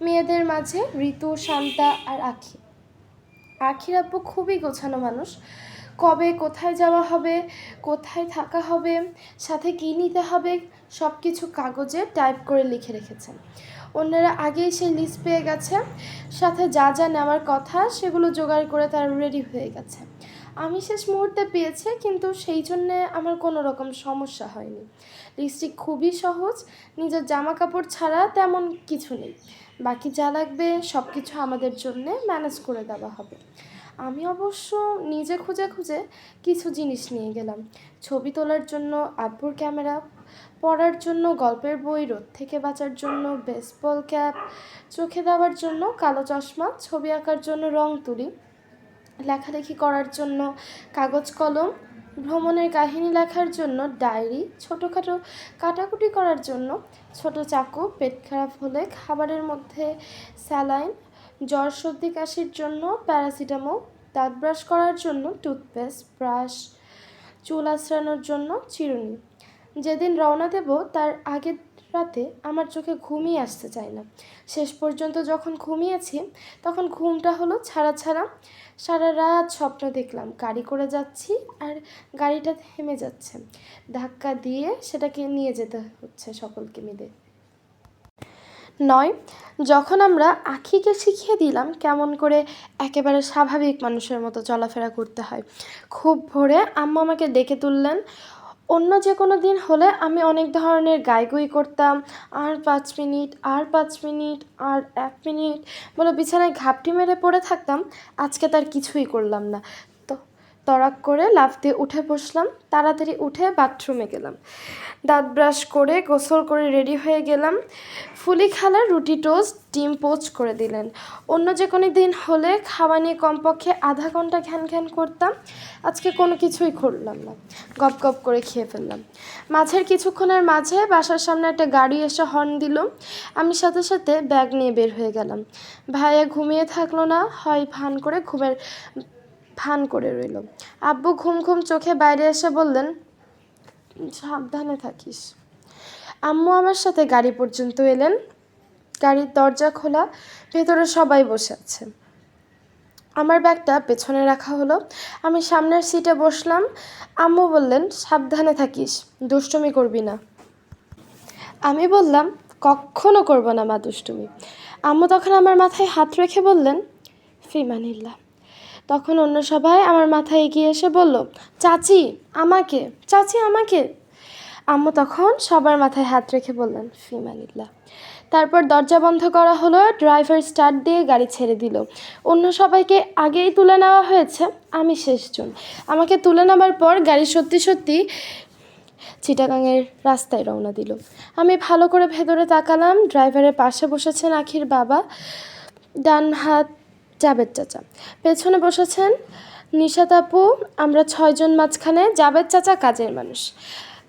মেয়েদের মাঝে ঋতু, শান্তা আর আখি। আখির আব্বু খুবই গোছানো মানুষ। কবে কোথায় যাওয়া হবে, কোথায় থাকা হবে, সাথে কী নিতে হবে, সব কিছু কাগজে টাইপ করে লিখে রেখেছেন। অন্যরা আগেই সেই লিস্ট পেয়ে গেছে, সাথে যা যা নেওয়ার কথা সেগুলো জোগাড় করে তারা রেডি হয়ে গেছে। আমি শেষ মুহূর্তে পেয়েছি, কিন্তু সেই জন্যে আমার কোনো রকম সমস্যা হয়নি। লিস্টটি খুবই সহজ, নিজের জামা কাপড় ছাড়া তেমন কিছু নেই। বাকি যা লাগবে সব কিছু আমাদের জন্যে ম্যানেজ করে দেওয়া হবে। আমি অবশ্য নিজে খুঁজে খুঁজে কিছু জিনিস নিয়ে গেলাম। ছবি তোলার জন্য আব্বুর ক্যামেরা, পড়ার জন্য গল্পের বই, রোদ থেকে বাঁচার জন্য বেসবল ক্যাপ, চোখে দেওয়ার জন্য কালো চশমা, ছবি আঁকার জন্য রং তুলি, লেখালেখি করার জন্য কাগজ কলম, ভ্রমণের কাহিনী লেখার জন্য ডায়েরি, ছোটোখাটো কাটাকুটি করার জন্য ছোট চাকু, পেট খারাপ হলে খাবারের মধ্যে স্যালাইন, জ্বর সর্দি কাশির জন্য প্যারাসিটামল, দাঁত ব্রাশ করার জন্য টুথপেস্ট, ব্রাশ, চুল আঁচড়ানোর জন্য চিরুনি। যেদিন রওনা দেব তার আগের রাতে আমার চোখে ঘুমই আসতে চায় না। শেষ পর্যন্ত যখন ঘুমিয়েছি, তখন ঘুমটা হলো ছাড়া ছাড়া। সারা রাত স্বপ্ন দেখলাম গাড়ি করে যাচ্ছি, আর গাড়িটা থেমে যাচ্ছে, ধাক্কা দিয়ে সেটাকে নিয়ে যেতে হচ্ছে সকলকে মিলে। নয়, যখন আমরা আখিকে শিখিয়ে দিলাম কেমন করে একেবারে স্বাভাবিক মানুষের মতো চলাফেরা করতে হয়। খুব ভোরে আম্মু আমাকে ডেকে তুললেন। অন্য যে কোনো দিন হলে আমি অনেক ধরনের গাইগুই করতাম, আর 5 মিনিট, আর 5 মিনিট, আর 1 মিনিট বলে বিছানায় ঘাপটি মেরে পড়ে থাকতাম। আজকে তার কিছুই করলাম না। তো তড়াক করে লাফ দিয়ে উঠে বসলাম, তাড়াতাড়ি উঠে বাথরুমে গেলাম, দাঁত ব্রাশ করে গোসল করে রেডি হয়ে গেলাম। ফুলি খালা রুটি টোস্ট ডিম পোস্ট করে দিলেন। অন্য যে কোনো দিন হলে খাওয়া নিয়ে কমপক্ষে আধা ঘন্টা ঘ্যান করতাম, আজকে কোনো কিছুই করলাম না, গপ গপ করে খেয়ে ফেললাম। মাঝের কিছুক্ষণের মাঝে বাসার সামনে একটা গাড়ি এসে হর্ন দিল। আমি সাথে সাথে ব্যাগ নিয়ে বের হয়ে গেলাম। ভাইয়া ঘুমিয়ে থাকলো না, হয় ঘুমের ভান করে রইল। আব্বু ঘুম ঘুম চোখে বাইরে এসে বললেন, সাবধানে থাকিস। আম্মু আমার সাথে গাড়ি পর্যন্ত এলেন। গাড়ির দরজা খোলা, ভেতরে সবাই বসে আছে। আমার ব্যাগটা পেছনে রাখা হলো, আমি সামনের সিটে বসলাম। আম্মু বললেন, সাবধানে থাকিস, দুষ্টুমি করবি না। আমি বললাম, কখনো করব না মা দুষ্টুমি। আম্মু তখন আমার মাথায় হাত রেখে বললেন, ফিমানিল্লাহ। তখন অন্য সবাই আমার মাথায় এগিয়ে এসে বলল, চাচি আমাকে, চাচি আমাকে। আম্মু তখন সবার মাথায় হাত রেখে বললেন, ফিমানিল্লাহ। তারপর দরজা বন্ধ করা হলো, ড্রাইভার স্টার্ট দিয়ে গাড়ি ছেড়ে দিল। অন্য সবাইকে আগেই তুলে নেওয়া হয়েছে, আমি শেষজন। আমাকে তুলে নেওয়ার পর গাড়ি সত্যি সত্যি চিটাগাংয়ের রাস্তায় রওনা দিল। আমি ভালো করে ভেতরে তাকালাম। ড্রাইভারের পাশে বসেছেন আখির বাবা, ডান হাত জাবেদ চাচা, পেছনে বসেছেন নিশাত আপু। আমরা 6 জন মাঝখানে। জাবেদ চাচা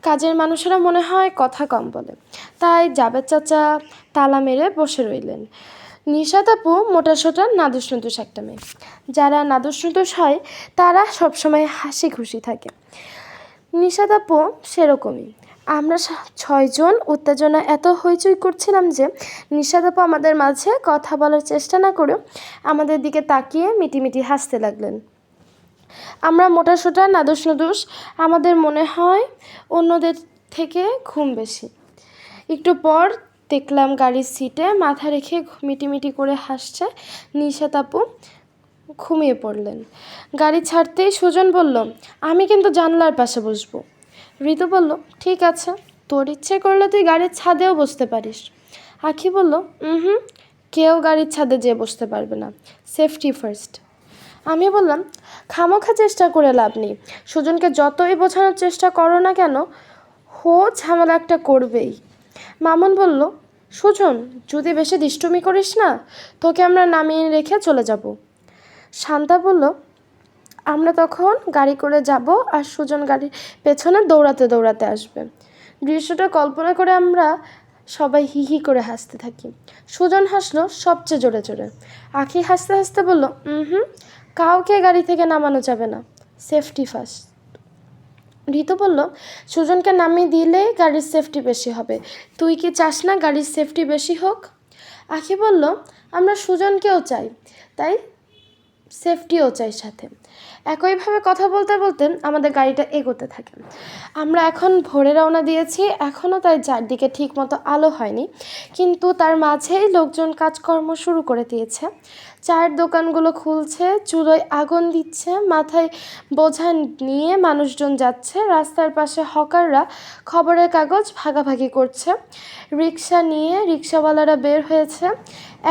কাজের মানুষেরা মনে হয় কথা কম বলে, তাই জাবেদ চাচা তালা মেরে বসে রইলেন। নিশাত আপু মোটাসোটা নাদুস নুদুস একটা মেয়ে। যারা নাদুস নুদুস হয় তারা সবসময় হাসি খুশি থাকে। নিশাত আপু সেরকমই। আমরা 6 জন উত্তেজনা এত হইচই করছিলাম যে নিশাত আপু আমাদের মাঝে কথা বলার চেষ্টা না করেও আমাদের দিকে তাকিয়ে মিটিমিটি হাসতে লাগলেন। আমরা মোটাসোটা নাদুস নুদুস, আমাদের মনে হয় অন্যদের থেকে ঘুম বেশি। একটু পর দেখলাম গাড়ির সিটে মাথা রেখে মিটিমিটি করে হাসছে নিশাত আপু, ঘুমিয়ে পড়লেন। গাড়ি ছাড়তেই সুজন বলল, আমি কিন্তু জানলার পাশে বসবো। ঋতু বলল, ঠিক আছে, তোর ইচ্ছে করলে তুই গাড়ির ছাদেও বসতে পারিস। আখি বলল, কেউ গাড়ির ছাদে যেয়ে বসতে পারবে না, সেফটি ফার্স্ট। আমি বললাম, খামোখা চেষ্টা করে লাভ নেই, সুজনকে যতই বোঝানোর চেষ্টা করো না কেন, ঝামেলা একটা করবেই। মামুন বলল, সুজন যদি বেশি দুষ্টুমি করিস না, তোকে আমরা নামিয়ে রেখে চলে যাব। শান্তা বলল, আমরা তখন গাড়ি করে যাব আর সুজন গাড়ির পেছনে দৌড়াতে দৌড়াতে আসবে। দৃশ্যটা কল্পনা করে আমরা সবাই হি হি করে হাসতে থাকি। সুজন হাসলো সবচেয়ে জোরে জোরে। আখি হাসতে হাসতে বলল, কাউকে গাড়ি থেকে নামানো যাবে না, সেফটি ফার্স্ট। ঋতু বলল, সুজনকে নামিয়ে দিলে গাড়ির সেফটি বেশি হবে, তুই কি চাস না গাড়ির সেফটি বেশি হোক? আখি বলল, আমরা সুজনকেও চাই, তাই সেফটিও চাই সাথে। একইভাবে কথা বলতে বলতে আমাদের গাড়িটা এগোতে থাকে। আমরা এখন ভোরে রওনা দিয়েছি, এখনও তাই চারদিকে ঠিকমতো আলো হয়নি, কিন্তু তার মাঝেই লোকজন কাজকর্ম শুরু করে দিয়েছে। চায়ের দোকানগুলো খুলছে, চুলোয় আগুন দিচ্ছে, মাথায় বোঝা নিয়ে মানুষজন যাচ্ছে, রাস্তার পাশে হকাররা খবরের কাগজ ভাগাভাগি করছে, রিক্সা নিয়ে রিক্সাওয়ালারা বের হয়েছে।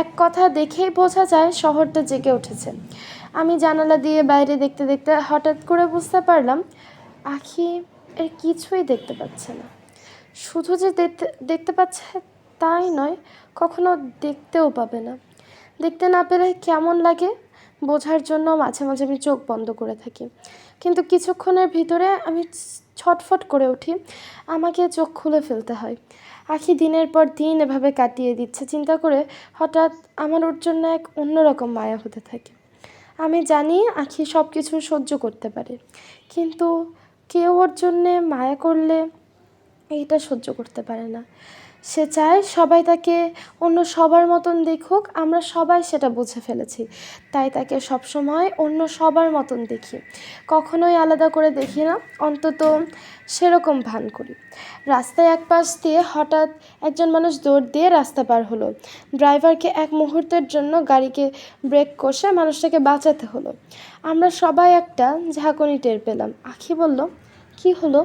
এক কথা দেখেই বোঝা যায় শহরটা জেগে উঠেছে। আমি জানালা দিয়ে বাইরে দেখতে দেখতে হঠাৎ করে বুঝতে পারলাম, আখি এর কিছুই দেখতে পাচ্ছে না। শুধু যে দেখতে পাচ্ছে তাই নয়, কখনো দেখতেও পাবে না। দেখতে না পেলে কেমন লাগে বোঝার জন্য মাঝে মাঝে আমি চোখ বন্ধ করে থাকি, কিন্তু কিছুক্ষণের ভিতরে আমি ছটফট করে উঠি, আমাকে চোখ খুলে ফেলতে হয়। আখি দিনের পর দিন এভাবে কাটিয়ে দিচ্ছে, চিন্তা করে হঠাৎ আমার ওর জন্য এক অন্যরকম মায়া হতে থাকে। আমি জানি আখি সব কিছু সহ্য করতে পারে, কিন্তু কেউ ওর জন্যে মায়া করলে এইটা সহ্য করতে পারে না। সে চায় সবাই তাকে অন্য সবার মতন দেখুক, আমরা সবাই সেটা বুঝে ফেলেছি, তাই তাকে সবসময় অন্য সবার মতন দেখি, কখনোই আলাদা করে দেখি না, অন্তত সেরকম ভান করি। রাস্তায় এক পাশ দিয়ে হঠাৎ একজন মানুষ দৌড় দিয়ে রাস্তা পার হলো। ড্রাইভারকে এক মুহূর্তের জন্য গাড়িকে ব্রেক কষে মানুষটাকে বাঁচাতে হলো। আমরা সবাই একটা ঝাঁকুনি টের পেলাম। আখি বলল, কি হলো?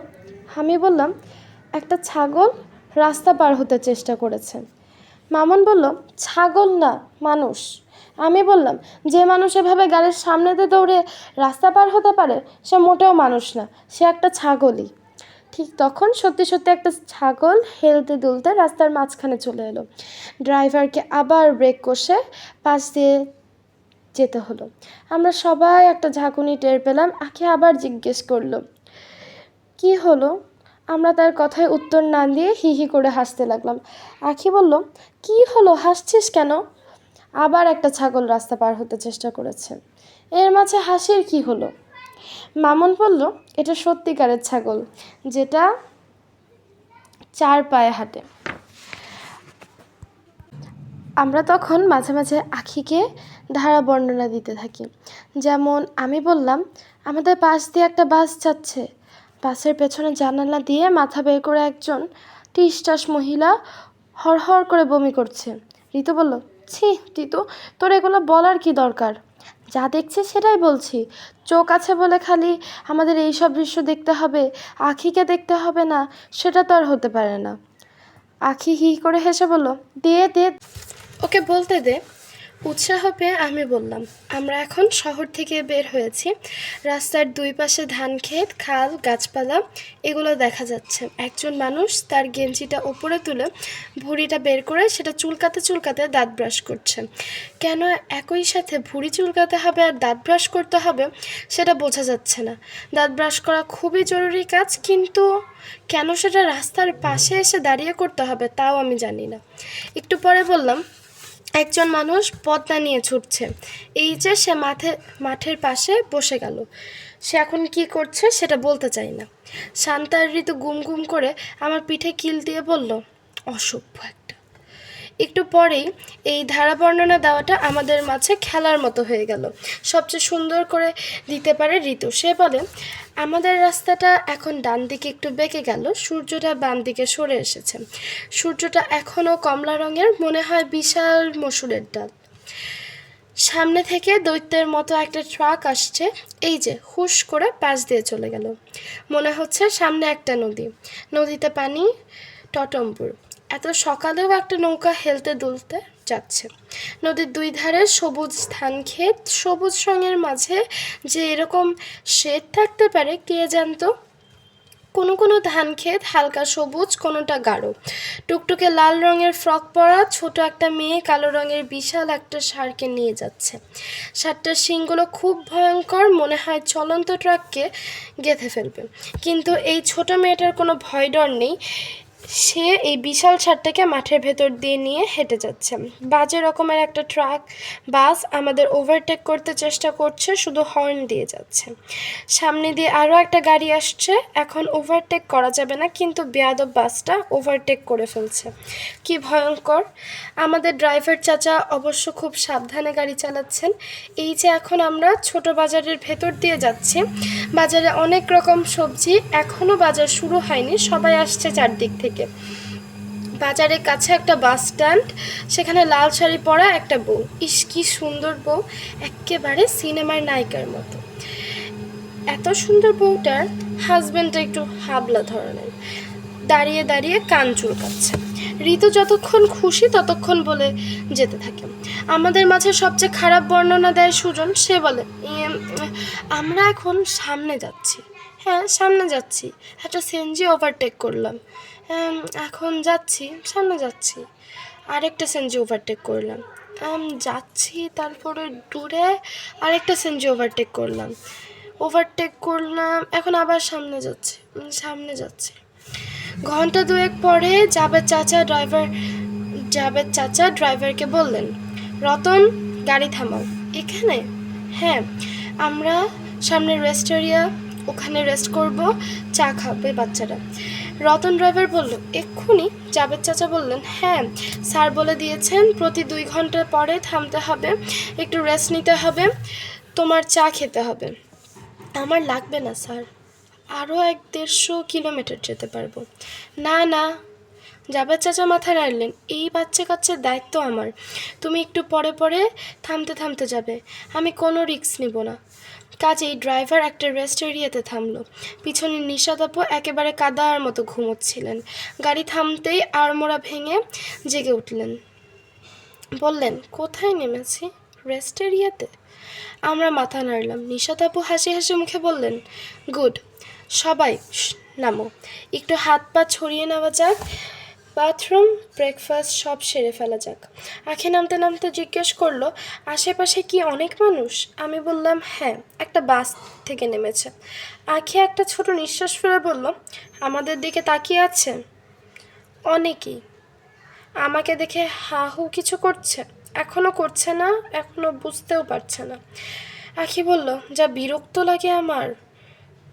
আমি বললাম, একটা ছাগল রাস্তা পার হতে চেষ্টা করেছে। মামুন বলল, ছাগল না, মানুষ। আমি বললাম, যে মানুষ এভাবে গাড়ির সামনেতে দৌড়ে রাস্তা পার হতে পারে সে মোটেও মানুষ না, সে একটা ছাগলই। ঠিক তখন সত্যি সত্যি একটা ছাগল হেলতে দুলতে রাস্তার মাঝখানে চলে এলো। ড্রাইভারকে আবার ব্রেক কষে পাশ দিয়ে যেতে হলো। আমরা সবাই একটা ঝাঁকুনি টের পেলাম। আখি আবার জিজ্ঞেস করলো, কি হলো? আমরা তার কথায় উত্তর না দিয়ে হি হি করে হাসতে লাগলাম। আখি বলল, কি হলো, হাসছিস কেন? আবার একটা ছাগল রাস্তা পার হতে চেষ্টা করেছে, এর মাঝে হাসির কি হলো? মামুন বলল, এটা সত্যিকারের ছাগল, যেটা 4 পায়ে হাঁটে। আমরা তখন মাঝে মাঝে আখিকে ধারা বর্ণনা দিতে থাকি। যেমন আমি বললাম, আমাদের পাশ দিয়ে একটা বাস যাচ্ছে, বাসের পেছনে জানালা দিয়ে মাথা বের করে একজন টিসটাস মহিলা হড়হড় করে বমি করছে। ঋতু বলল, ছি ঋতু, তোর এগুলো বলার কি দরকার? যা দেখছি সেটাই বলছি, চোখ আছে বলে খালি আমাদের এই সব দৃশ্য দেখতে হবে, আখিকে দেখতে হবে না, সেটা তো আর হতে পারে না। আখি হি করে হেসে বলল, দে দে, ওকে বলতে দে। উৎসাহ পেয়ে আমি বললাম, আমরা এখন শহর থেকে বের হয়েছি, রাস্তার দুই পাশে ধান ক্ষেত, খাল, গাছপালা এগুলো দেখা যাচ্ছে। একজন মানুষ তার গেঞ্জিটা ওপরে তুলে ভুঁড়িটা বের করে সেটা চুলকাতে চুলকাতে দাঁত ব্রাশ করছে। কেন একই সাথে ভুঁড়ি চুলকাতে হবে আর দাঁত ব্রাশ করতে হবে সেটা বোঝা যাচ্ছে না। দাঁত ব্রাশ করা খুবই জরুরি কাজ, কিন্তু কেন সেটা রাস্তার পাশে এসে দাঁড়িয়ে করতে হবে তাও আমি জানি না। একটু পরে বললাম, একজন মানুষ পদ্মা নিয়ে ছুটছে, এই যে সে মাঠের পাশে বসে গেল, সে এখন কি করছে সেটা বলতে চাই না। শান্তার ঋতু গুম গুম করে আমার পিঠে কিল দিয়ে বলল, অসভ্য একটা। একটু পরেই এই ধারা বর্ণনা দেওয়াটা আমাদের মাঝে খেলার মতো হয়ে গেল। সবচেয়ে সুন্দর করে দিতে পারে ঋতু। সে বলে, আমাদের রাস্তাটা এখন ডান দিকে একটু বেঁকে গেল, সূর্যটা বাম দিকে সরে এসেছে, সূর্যটা এখনও কমলা রঙের, মনে হয় বিশাল মসুরের ডাল। সামনে থেকে দৈত্যের মতো একটা ট্রাক আসছে, এই যে হুশ করে পাশ দিয়ে চলে গেল। মনে হচ্ছে সামনে একটা নদী, নদীতে পানি টটম্বুর। এত সকালেও একটা নৌকা হেলতে দুলতে যাচ্ছে। নদীর দুই ধারে সবুজ ধান ক্ষেত, সবুজ রঙের মাঝে যে এরকম শেড থাকতে পারে কে জানতো। কোনো কোনো ধান ক্ষেত হালকা সবুজ, কোনোটা গাঢ়। টুকটুকে লাল রঙের ফ্রক পরা ছোট একটা মেয়ে কালো রঙের বিশাল একটা ষাঁড়কে নিয়ে যাচ্ছে। ষাঁড়টার শিংগুলো খুব ভয়ঙ্কর, মনে হয় চলন্ত ট্রাককে গেঁথে ফেলবে। কিন্তু এই ছোট মেয়েটার কোনো ভয় ডর নেই, সে এই বিশাল ষাঁড়টাকে মাঠের ভেতর দিয়ে নিয়ে হেঁটে যাচ্ছে। বাজে রকমের একটা ট্রাক বাস আমাদের ওভারটেক করতে চেষ্টা করছে, শুধু হর্ন দিয়ে যাচ্ছে। সামনে দিয়ে আরও একটা গাড়ি আসছে, এখন ওভারটেক করা যাবে না, কিন্তু বেয়াদব বাসটা ওভারটেক করে ফেলছে। কি ভয়ঙ্কর! আমাদের ড্রাইভার চাচা অবশ্য খুব সাবধানে গাড়ি চালাচ্ছেন। এই যে এখন আমরা ছোট বাজারের ভেতর দিয়ে যাচ্ছি, বাজারে অনেক রকম সবজি, এখনও বাজার শুরু হয়নি, সবাই আসছে চারদিক থেকে। বাজারের কাছে একটা বাস স্ট্যান্ড, সেখানে লাল শাড়ি পরা একটা বউ, ইস কি সুন্দর বউ, একেবারে সিনেমার নায়িকার মতো। এত সুন্দর বউটার হাজব্যান্ডটা একটু হাবলা ধরনের, দাঁড়িয়ে দাঁড়িয়ে কান চুলকাচ্ছে। ঋতু যতক্ষণ খুশি ততক্ষণ বলে যেতে থাকে। আমাদের মাঝে সবচেয়ে খারাপ বর্ণনা দেয় সুজন। সে বলে, আমরা এখন সামনে যাচ্ছি। হ্যাঁ সামনে যাচ্ছি, একটা সিএনজি ওভারটেক করলাম, এখন যাচ্ছি, সামনে যাচ্ছি। আরেকটা সিএনজি ওভারটেক করলাম, যাচ্ছি, তারপরে দূরে আরেকটা সিএনজি ওভারটেক করলাম, এখন আবার সামনে যাচ্ছি। ঘন্টা দুয়েক পরে জাবেদ চাচা ড্রাইভারকে বললেন, রতন গাড়ি থামাও। এখানে? হ্যাঁ, আমরা সামনে রেস্ট এরিয়া, ওখানে রেস্ট করব, চা খাবে বাচ্চারা। রতন ড্রাইভার বলল, এক্ষুনি? জাবেদ চাচা বললেন, হ্যাঁ, স্যার বলে দিয়েছেন প্রতি 2 ঘন্টা পরে থামতে হবে, একটু রেস্ট নিতে হবে, তোমার চা খেতে হবে। আমার লাগবে না স্যার, আরও 150 কিলোমিটার যেতে পারবো। না না, জাবেদ চাচা মাথা নাড়লেন, এই বাচ্চা কাচ্চার দায়িত্ব আমার। তুমি একটু পরে পরে থামতে থামতে যাবে, আমি কোনো রিস্ক নিব না। কাজেই ড্রাইভার একটা রেস্ট এরিয়াতে থামলো। পিছনে নিশাদ আপু একেবারে কাদার মতো ঘুমোচ্ছিলেন। গাড়ি থামতেই আড়মোড়া ভেঙে জেগে উঠলেন। বললেন, কোথায় নেমেছি? রেস্ট এরিয়াতে। আমরা মাথা নাড়লাম। নিশাদ আপু হাসি হাসি মুখে বললেন, গুড, সবাই নামো, একটু হাত পা ছড়িয়ে নেওয়া যাক, বাথরুম ব্রেকফাস্ট সব সেরে ফেলা যাক। আঁখি নামতে নামতে জিজ্ঞেস করলো, আশেপাশে কি অনেক মানুষ? আমি বললাম, হ্যাঁ, একটা বাস থেকে নেমেছে। আঁখি একটা ছোট নিঃশ্বাস ফেলে বলল, আমাদের দিকে তাকিয়ে আছে? অনেকেই। আমাকে দেখে হা হু কিছু করছে? এখনও করছে না, এখনও বুঝতেও পারছে না। আঁখি বলল, যা বিরক্ত লাগে আমার।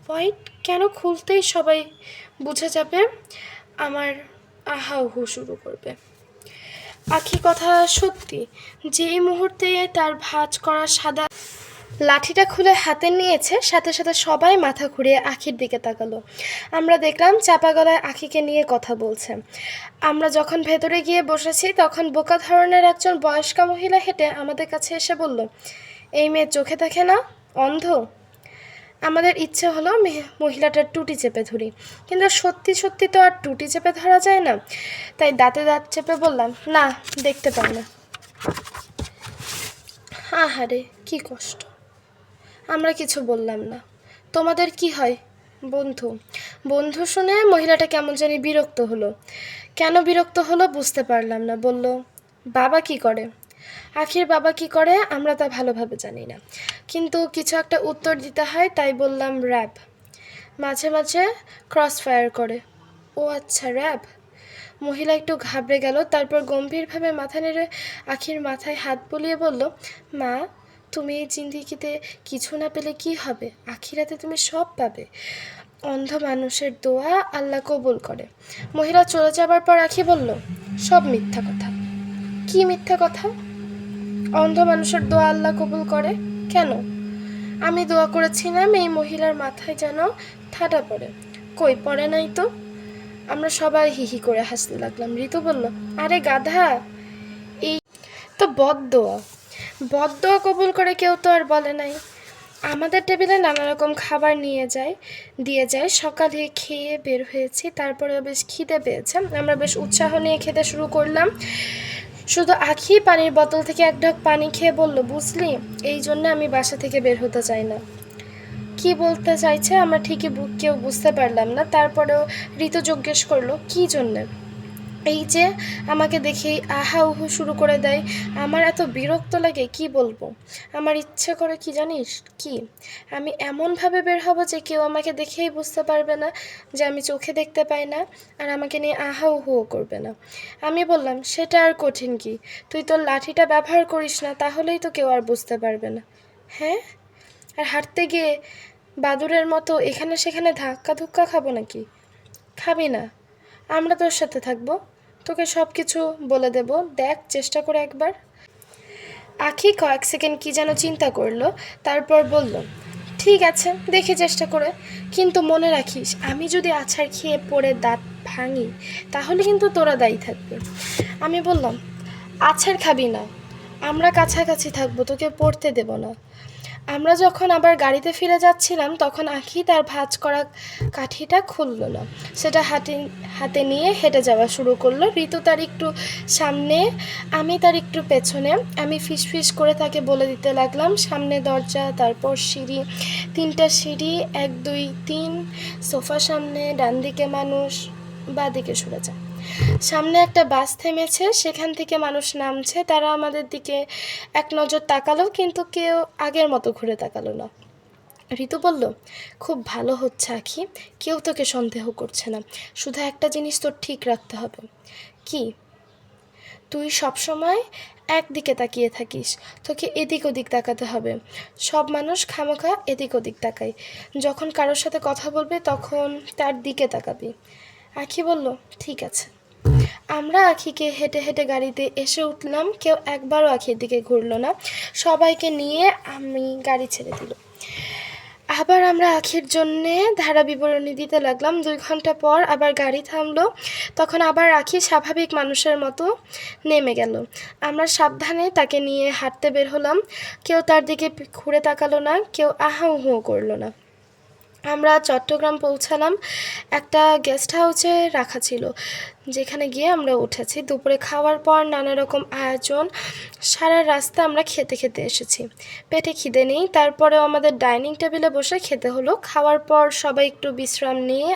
হোয়াইট কেন খুলতেই সবাই বুঝে যাবে, আমার আহা উহু শুরু করবে। আঁখি কথা সত্যি, যেই মুহূর্তে তার ভাঁজ করা সাদা লাঠিটা খুলে হাতে নিয়েছে, সাথে সাথে সবাই মাথা ঘুরিয়ে আঁখির দিকে তাকালো। আমরা দেখলাম চাপা গলায় আঁখিকে নিয়ে কথা বলছে। আমরা যখন ভেতরে গিয়ে বসেছি তখন বোকা ধরনের একজন বয়স্কা মহিলা হেঁটে আমাদের কাছে এসে বলল, এই মেয়ে চোখে দেখে না, অন্ধ? আমাদের ইচ্ছে হলো মহিলাটার টুটি চেপে ধরি, কিন্তু সত্যি সত্যি তো আর টুটি চেপে ধরা যায় না। তাই দাঁতে দাঁত চেপে বললাম, না, দেখতে পাই না। আহারে কি কষ্ট। আমরা কিছু বললাম না। তোমাদের কি হয়? বন্ধু। বন্ধু শুনে মহিলাটা কেমন জানি বিরক্ত হলো। কেন বিরক্ত হলো বুঝতে পারলাম না। বলল, বাবা কি করে? আখির বাবা কি করে আমরা তা ভালোভাবে জানি না, কিন্তু কিছু একটা উত্তর দিতে হয়, তাই বললাম র্যাব। মাঝে মাঝে ক্রস ফায়ার করে। ও আচ্ছা, র্যাব। মহিলা একটু ঘাবড়ে গেল, তারপর গম্ভীরভাবে মাথা নেড়ে আখির মাথায় হাত বুলিয়ে বলল, মা, তুমি এই জিন্দিগিতে কিছু না পেলে কি হবে, আখিরাতে তুমি সব পাবে। অন্ধ মানুষের দোয়া আল্লাহ কবুল করে। মহিলা চলে যাবার পর আখি বলল, সব মিথ্যা কথা। কি মিথ্যা কথা? অন্ধ মানুষের দোয়া আল্লাহ কবুল করে কেন? আমি দোয়া করেছিলাম এই মহিলার মাথায় যেন ঠাডা পড়ে। কই পড়ে নাই তো। আমরা সবাই হিহি করে হাসতে লাগলাম। ঋতু বলল, আরে গাধা, এই তো বদদোয়া। বদদোয়া কবুল করে কেউ তো আর বলে নাই। আমাদের টেবিলে নানা রকম খাবার দিয়ে যায়। সকালে খেয়ে বের হয়েছি, তারপরে বেশ খিদে পেয়েছে। আমরা বেশ উৎসাহ নিয়ে খেতে শুরু করলাম। শুধু আখি পানির বোতল থেকে এক ঢক পানি খেয়ে বলল, বুঝলি, এই জন্য আমি বাসা থেকে বের হতে চাই না। কি বলতে চাইছে আমরা ঠিকই কেউ বুঝতে পারলাম না। তারপরেও ঋতু জিজ্ঞেস করলো, কি জন্যে? এই যে আমাকে দেখেই আহা উহু শুরু করে দেয়, আমার এত বিরক্ত লাগে, কি বলবো। আমার ইচ্ছে করে কি জানিস কি, আমি এমনভাবে বের হব যে কেউ আমাকে দেখেই বুঝতে পারবে না যে আমি চোখে দেখতে পাই না, আর আমাকে নিয়ে আহা উহুও করবে না। আমি বললাম, সেটা আর কঠিন কি, তুই তোর লাঠিটা ব্যবহার করিস না, তাহলেই তো কেউ আর বুঝতে পারবে না। হ্যাঁ, আর হাঁটতে গিয়ে বাদুড়ের মতো এখানে সেখানে ধাক্কা ধুক্কা খাবো নাকি? খাবি না, আমরা তোর সাথে থাকবো, তোকে সব কিছু বলে দেব, দেখ চেষ্টা করে একবার। আখি কয়েক সেকেন্ড কি যেন চিন্তা করলো, তারপর বলল, ঠিক আছে, দেখি চেষ্টা করে, কিন্তু মনে রাখিস আমি যদি আছাড় খেয়ে পড়ে দাঁত ভাঙি তাহলে কিন্তু তোরা দায়ী থাকবে। আমি বললাম, আছাড় খাবি না, আমরা কাছাকাছি থাকবো, তোকে পড়তে দেব না। আমরা যখন আবার গাড়িতে ফিরে যাচ্ছিলাম তখন আখি তার ভাঁজ করা কাঠিটা খুলল না, সেটা হাতে নিয়ে হেঁটে যাওয়া শুরু করলো। ঋতু তার একটু সামনে, আমি তার একটু পেছনে। আমি ফিস করে তাকে বলে দিতে লাগলাম, সামনে দরজা, তারপর সিঁড়ি, 3টা সিঁড়ি, 1 2 3, সোফা সামনে, ডান দিকে মানুষ, বাঁ দিকে সরে যায়। সামনে একটা বাস থেমেছে, সেখান থেকে মানুষ নামছে। তারা আমাদের দিকে এক নজর তাকালো, কিন্তু কেউ আগের মতো ঘুরে তাকালো না। ঋতু বলল, খুব ভালো হচ্ছে আখি, কেউ তোকে সন্দেহ করছে না। শুধু একটা জিনিস তোর ঠিক রাখতে হবে। কি? তুই সবসময় একদিকে তাকিয়ে থাকিস, তোকে এদিক ওদিক তাকাতে হবে। সব মানুষ খামোখা এদিক ওদিক তাকায়, যখন কারোর সাথে কথা বলবে তখন তার দিকে তাকাবি। আখি বলল, ঠিক আছে। আমরা আখিকে হেঁটে হেঁটে গাড়িতে এসে উঠলাম। কেউ একবারও আখির দিকে ঘুরলো না। সবাইকে নিয়ে আমি গাড়ি ছেড়ে দিল। আবার আমরা আখির জন্যে ধারা বিবরণী দিতে লাগলাম। 2 ঘন্টা পর আবার গাড়ি থামলো। তখন আবার আখি স্বাভাবিক মানুষের মতো নেমে গেল। আমরা সাবধানে তাকে নিয়ে হাঁটতে বের হলাম। কেউ তার দিকে ঘুরে তাকালো না, কেউ আহা উহুও করলো না। আমরা চট্টগ্রাম পৌঁছালাম। একটা গেস্ট হাউসে রাখা ছিল, যেখানে গিয়ে আমরা উঠেছি। দুপুরে খাওয়ার পর নানা রকম আয়োজন। সারা রাস্তা আমরা খেতে খেতে এসেছি, পেটে খিদে নেই। তারপরেও আমাদের ডাইনিং টেবিলে বসে খেতে হলো। খাওয়ার পর সবাই একটু বিশ্রাম নিয়ে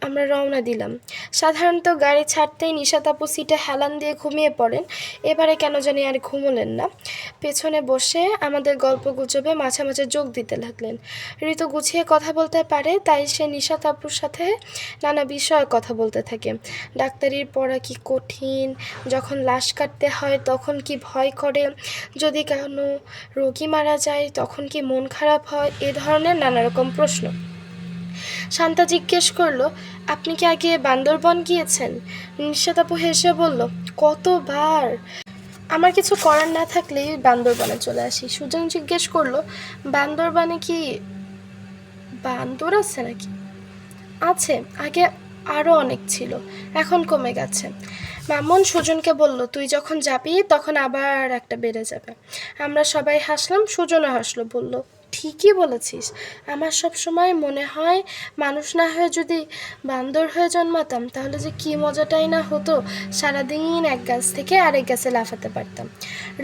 আমরা রওনা দিলাম। সাধারণত গাড়ি ছাড়তেই নিশাত আপু সিটে হেলান দিয়ে ঘুমিয়ে পড়েন। এবারে কেন জানি আর ঘুমোলেন না। পেছনে বসে আমাদের গল্প গুজবে মাঝে মাঝে যোগ দিতে লাগলেন। ঋতু গুছিয়ে কথা বলতে পারে, তাই সে নিশাত আপুর সাথে নানা বিষয়ে কথা বলতে থাকে। ডাক্তারির পড়া কি কঠিন, যখন লাশ কাটতে হয় তখন কি ভয় করে, যদি কোনো রোগী মারা যায় তখন কি মন খারাপ হয়, এ ধরনের নানা রকম প্রশ্ন। শান্তা জিজ্ঞেস করলো, আপনি কি আগে বান্দরবন গিয়েছেন? নিশাত আপু হেসে বলল, কতবার। আমার কিছু করার না থাকলেই বান্দরবনে চলে আসি। সুজন জিজ্ঞেস করলো, বান্দরবনে কি বান্দর আছে নাকি? আছে, আগে আরও অনেক ছিল, এখন কমে গেছে। মামুন সুজনকে বলল, তুই যখন যাবি তখন আবার একটা বেড়ে যাবে। আমরা সবাই হাসলাম, সুজনও হাসলো, বলল, ঠিকই বলেছিস। আমার সব সময় মনে হয় মানুষ না হয়ে যদি বান্দর হয়ে জন্মাতাম তাহলে যে কী মজাটাই না হতো। সারাদিন এক গাছ থেকে আরেক গাছে লাফাতে পারতাম।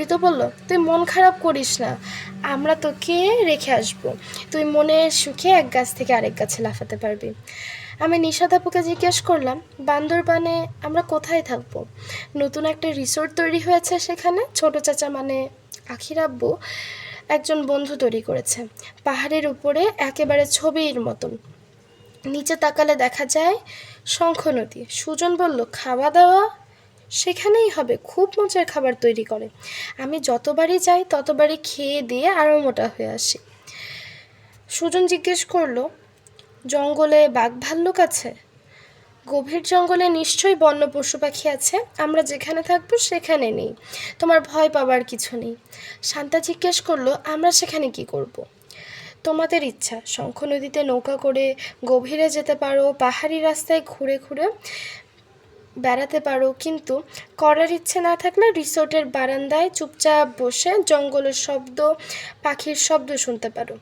ঋতু বলল, তুই মন খারাপ করিস না, আমরা তোকে রেখে আসবো, তুই মনের সুখে এক গাছ থেকে আরেক গাছে লাফাতে পারবি। আমি নিশাত আপুকে জিজ্ঞেস করলাম, বান্দরবানে আমরা কোথায় থাকবো? নতুন একটা রিসোর্ট তৈরি হয়েছে সেখানে। ছোট চাচা মানে আখির আব্বু একজন বন্ধু তৈরি করেছে, পাহাড়ের উপরে, একেবারে ছবির মতন। নিচে তাকালে দেখা যায় শঙ্খ নদী। সুজন বলল, খাওয়া দাওয়া সেখানেই হবে, খুব মজার খাবার তৈরি করে। আমি যতবারই যাই ততবারই খেয়ে দিয়ে আরও মোটা হয়ে আসি। সুজন জিজ্ঞেস করলো, জঙ্গলে বাঘ ভাল্লুক আছে? গভীর জঙ্গলে নিশ্চয়ই বন্য পশু পাখি আছে, আমরা যেখানে থাকবো সেখানে নেই, তোমার ভয় পাবার কিছু নেই। শান্তা জিজ্ঞেস করলো, আমরা সেখানে কি করব? তোমাদের ইচ্ছা, শঙ্খ নদীতে নৌকা করে গভীরে যেতে পারো, পাহাড়ি রাস্তায় ঘুরে ঘুরে বেড়াতে পারো, কিন্তু করার ইচ্ছে না থাকলে রিসোর্টের বারান্দায় চুপচাপ বসে জঙ্গলের শব্দ, পাখির শব্দ শুনতে পারো।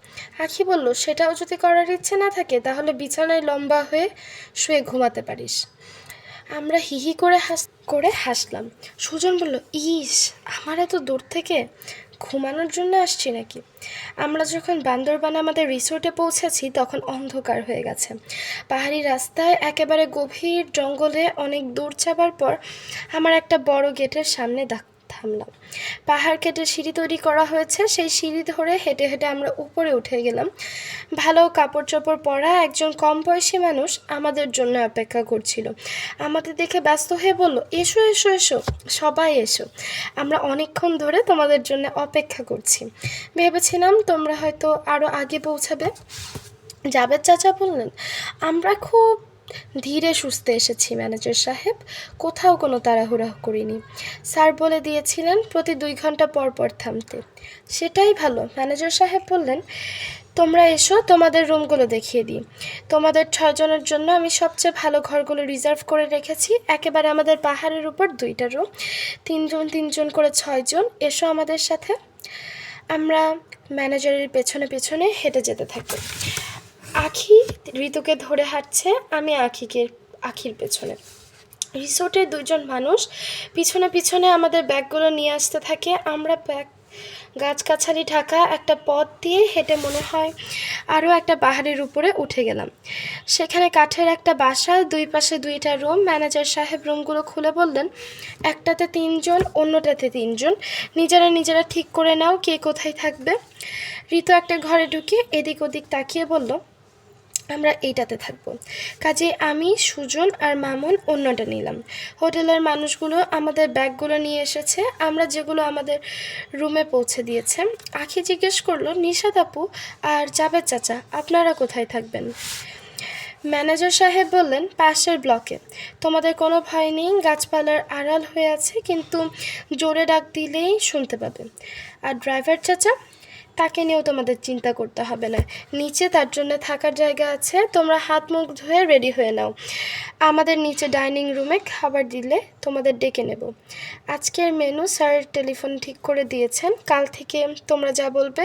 আখি বলল, সেটাও যদি করার ইচ্ছে না থাকে তাহলে বিছানায় লম্বা হয়ে শুয়ে ঘুমাতে পারিস। আমরা হিহি করে হাসলাম। সুজন বলল, ইস, আমার এত দূর থেকে ঘুমানোর জন্য আসছি নাকি? আমরা যখন বান্দরবানে আমাদের রিসোর্টে পৌঁছেছি তখন অন্ধকার হয়ে গেছে। পাহাড়ি রাস্তায় একেবারে গভীর জঙ্গলে অনেক দূর যাবার পর আমার একটা বড় গেটের সামনে থামলাম। পাহাড় কেটে সিঁড়ি তৈরি করা হয়েছে, সেই সিঁড়ি ধরে হেঁটে হেঁটে আমরা উপরে উঠে গেলাম। ভালো কাপড় চোপড় পরা একজন কম বয়সী মানুষ আমাদের জন্য অপেক্ষা করছিল। আমাদের দেখে ব্যস্ত হয়ে বলল, এসো এসো এসো, সবাই এসো, আমরা অনেকক্ষণ ধরে তোমাদের জন্য অপেক্ষা করছি। ভেবেছিলাম তোমরা হয়তো আরও আগে পৌঁছাবে। জাবেদ চাচা বললেন, আমরা খুব ধীরে সুস্থে এসেছি ম্যানেজার সাহেব, কোথাও কোনো তাড়াহুড়া করিনি। স্যার বলে দিয়েছিলেন প্রতি 2 ঘন্টা পর পর থামতে। সেটাই ভালো, ম্যানেজার সাহেব বললেন। তোমরা এসো, তোমাদের রুমগুলো দেখিয়ে দিই। তোমাদের 6 জনের জন্য আমি সবচেয়ে ভালো ঘরগুলো রিজার্ভ করে রেখেছি, একেবারে আমাদের পাহাড়ের উপর 2টা রুম, 3 জন 3 জন করে 6 জন। এসো আমাদের সাথে। আমরা ম্যানেজারের পেছনে পেছনে হেঁটে যেতে থাকি। আখি ঋতুকে ধরে হাঁটছে, আমি আখির পেছনে। রিসোর্টের 2জন মানুষ পিছনে পিছনে আমাদের ব্যাগগুলো নিয়ে আসতে থাকে। আমরা গাছগাছালি ঢাকা একটা পথ দিয়ে হেঁটে মনে হয় আরও একটা পাহাড়ের উপরে উঠে গেলাম। সেখানে কাঠের একটা বাসা, 2 পাশে 2টা রুম। ম্যানেজার সাহেব রুমগুলো খুলে বললেন, একটাতে 3 জন, অন্যটাতে 3 জন, নিজেরা ঠিক করে নাও কে কোথায় থাকবে। ঋতু একটা ঘরে ঢুকে এদিক ওদিক তাকিয়ে বলল, আমরা এইটাতে থাকবো। কাজেই আমি, সুজন আর মামুন অন্যটা নিলাম। হোটেলের মানুষগুলো আমাদের ব্যাগগুলো নিয়ে এসেছে, আমরা যেগুলো আমাদের রুমে পৌঁছে দিয়েছে। আখি জিজ্ঞেস করলো, নিশাত আপু আর জাবেদ চাচা আপনারা কোথায় থাকবেন? ম্যানেজার সাহেব বললেন, পাশের ব্লকে। তোমাদের কোনো ভয় নেই, গাছপালার আড়াল হয়ে আছে, কিন্তু জোরে ডাক দিলেই শুনতে পাবে। আর ড্রাইভার চাচা, তাকে নিয়েও তোমাদের চিন্তা করতে হবে না, নিচে তার জন্য থাকার জায়গা আছে। তোমরা হাত মুখ ধুয়ে রেডি হয়ে নাও, আমাদের নিচে ডাইনিং রুমে খাবার দিলে তোমাদের ডেকে নেব। আজকের মেনু স্যার টেলিফোন ঠিক করে দিয়েছেন, কাল থেকে তোমরা যা বলবে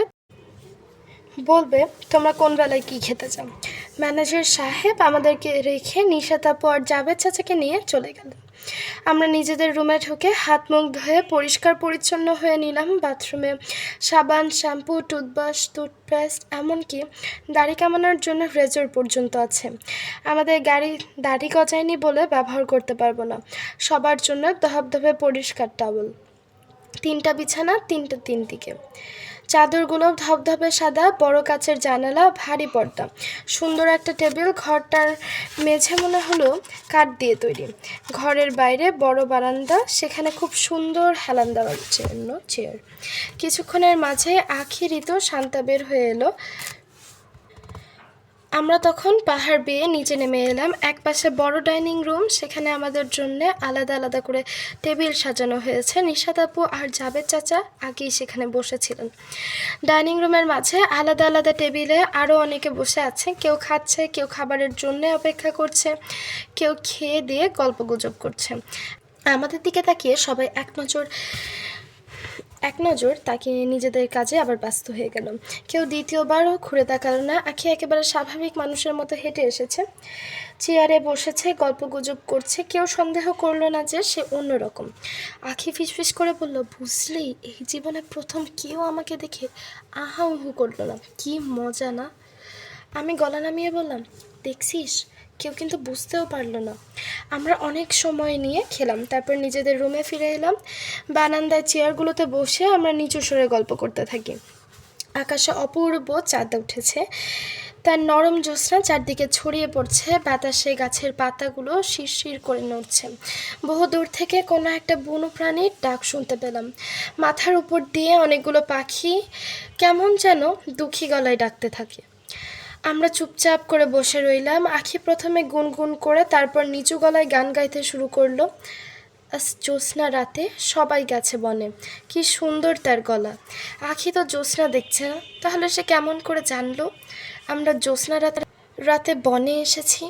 তোমরা কোন বেলায় কী খেতে চাও। ম্যানেজার সাহেব আমাদেরকে রেখে নিশাত আপু আর জাভেদ চাচাকে নিয়ে চলে গেলেন। আমরা নিজেদের রুমে ঢুকে হাত মুখ ধুয়ে পরিষ্কার পরিচ্ছন্ন হয়ে নিলাম। বাথরুমে সাবান, শ্যাম্পু, টুথব্রাশ, টুথপেস্ট, এমনকি দাড়ি কামানোর জন্য রেজর পর্যন্ত আছে। আমাদের দাড়ি গজায়নি বলে ব্যবহার করতে পারবো না। সবার জন্য ধবধবে পরিষ্কার টাওয়েল, 3টা বিছানা, 3টা 3 দিকে, চাদরগুলো ধবধবে সাদা, বড় কাচের জানালা, ভারী পর্দা, সুন্দর একটা টেবিল। ঘরটার মেঝে মনে হলো কাঠ দিয়ে তৈরি। ঘরের বাইরে বড় বারান্দা, সেখানে খুব সুন্দর হেলান দেওয়ার জন্য চেয়ার। কিছুক্ষণের মাঝে আখি, ঋতু, শান্তা বের হয়ে এলো। আমরা তখন পাহাড় বেয়ে নিচে নেমে এলাম। একপাশে বড় ডাইনিং রুম, সেখানে আমাদের জন্য আলাদা আলাদা করে টেবিল সাজানো হয়েছে। নিশাত আপু আর জাভেদ চাচা আগেই সেখানে বসেছিলেন। ডাইনিং রুমের মাঝে আলাদা আলাদা টেবিলে আরও অনেকে বসে আছে। কেউ খাচ্ছে, কেউ খাবারের জন্য অপেক্ষা করছে, কেউ খেয়ে দিয়ে গল্পগুজব করছে। আমাদের দিকে তাকিয়ে সবাই এক নজর তাকিয়ে নিজেদের কাজে আবার ব্যস্ত হয়ে গেল। কেউ দ্বিতীয়বারও ঘুরে তাকালো না। আখি একেবারে স্বাভাবিক মানুষের মতো হেঁটে এসেছে, চেয়ারে বসেছে, গল্পগুজব করছে। কেউ সন্দেহ করলো না যে সে অন্যরকম। আখি ফিসফিস করে বলল, বুঝলি, এই জীবনে প্রথম কেউ আমাকে দেখে আহা উহু করলো না। কি মজা না? আমি গলা নামিয়ে বললাম, দেখছিস, কেউ কিন্তু বুঝতেও পারলো না। আমরা অনেক সময় নিয়ে খেলাম, তারপর নিজেদের রুমে ফিরে এলাম। বারান্দায় চেয়ারগুলোতে বসে আমরা নিচু সরে গল্প করতে থাকি। আকাশে অপূর্ব চাঁদ উঠেছে, তার নরম জ্যোৎস্না চারদিকে ছড়িয়ে পড়ছে। বাতাসে গাছের পাতাগুলো শিরশির করে নড়ছে। বহু দূর থেকে কোনো একটা বুনো প্রাণীর ডাক শুনতে পেলাম। মাথার উপর দিয়ে অনেকগুলো পাখি কেমন যেন দুঃখী গলায় ডাকতে থাকে। আমরা চুপচাপ করে বসে রইলাম। আখি প্রথমে গুনগুন করে, তারপর নিচু গলায় গান গাইতে শুরু করলো। জ্যোৎস্না রাতে সবাই গেছে বনে, কি সুন্দর তার গলা। আখি তো জ্যোৎস্না দেখছে না, তাহলে সে কেমন করে জানলো আমরা জ্যোৎস্না রাতে বনে এসেছি?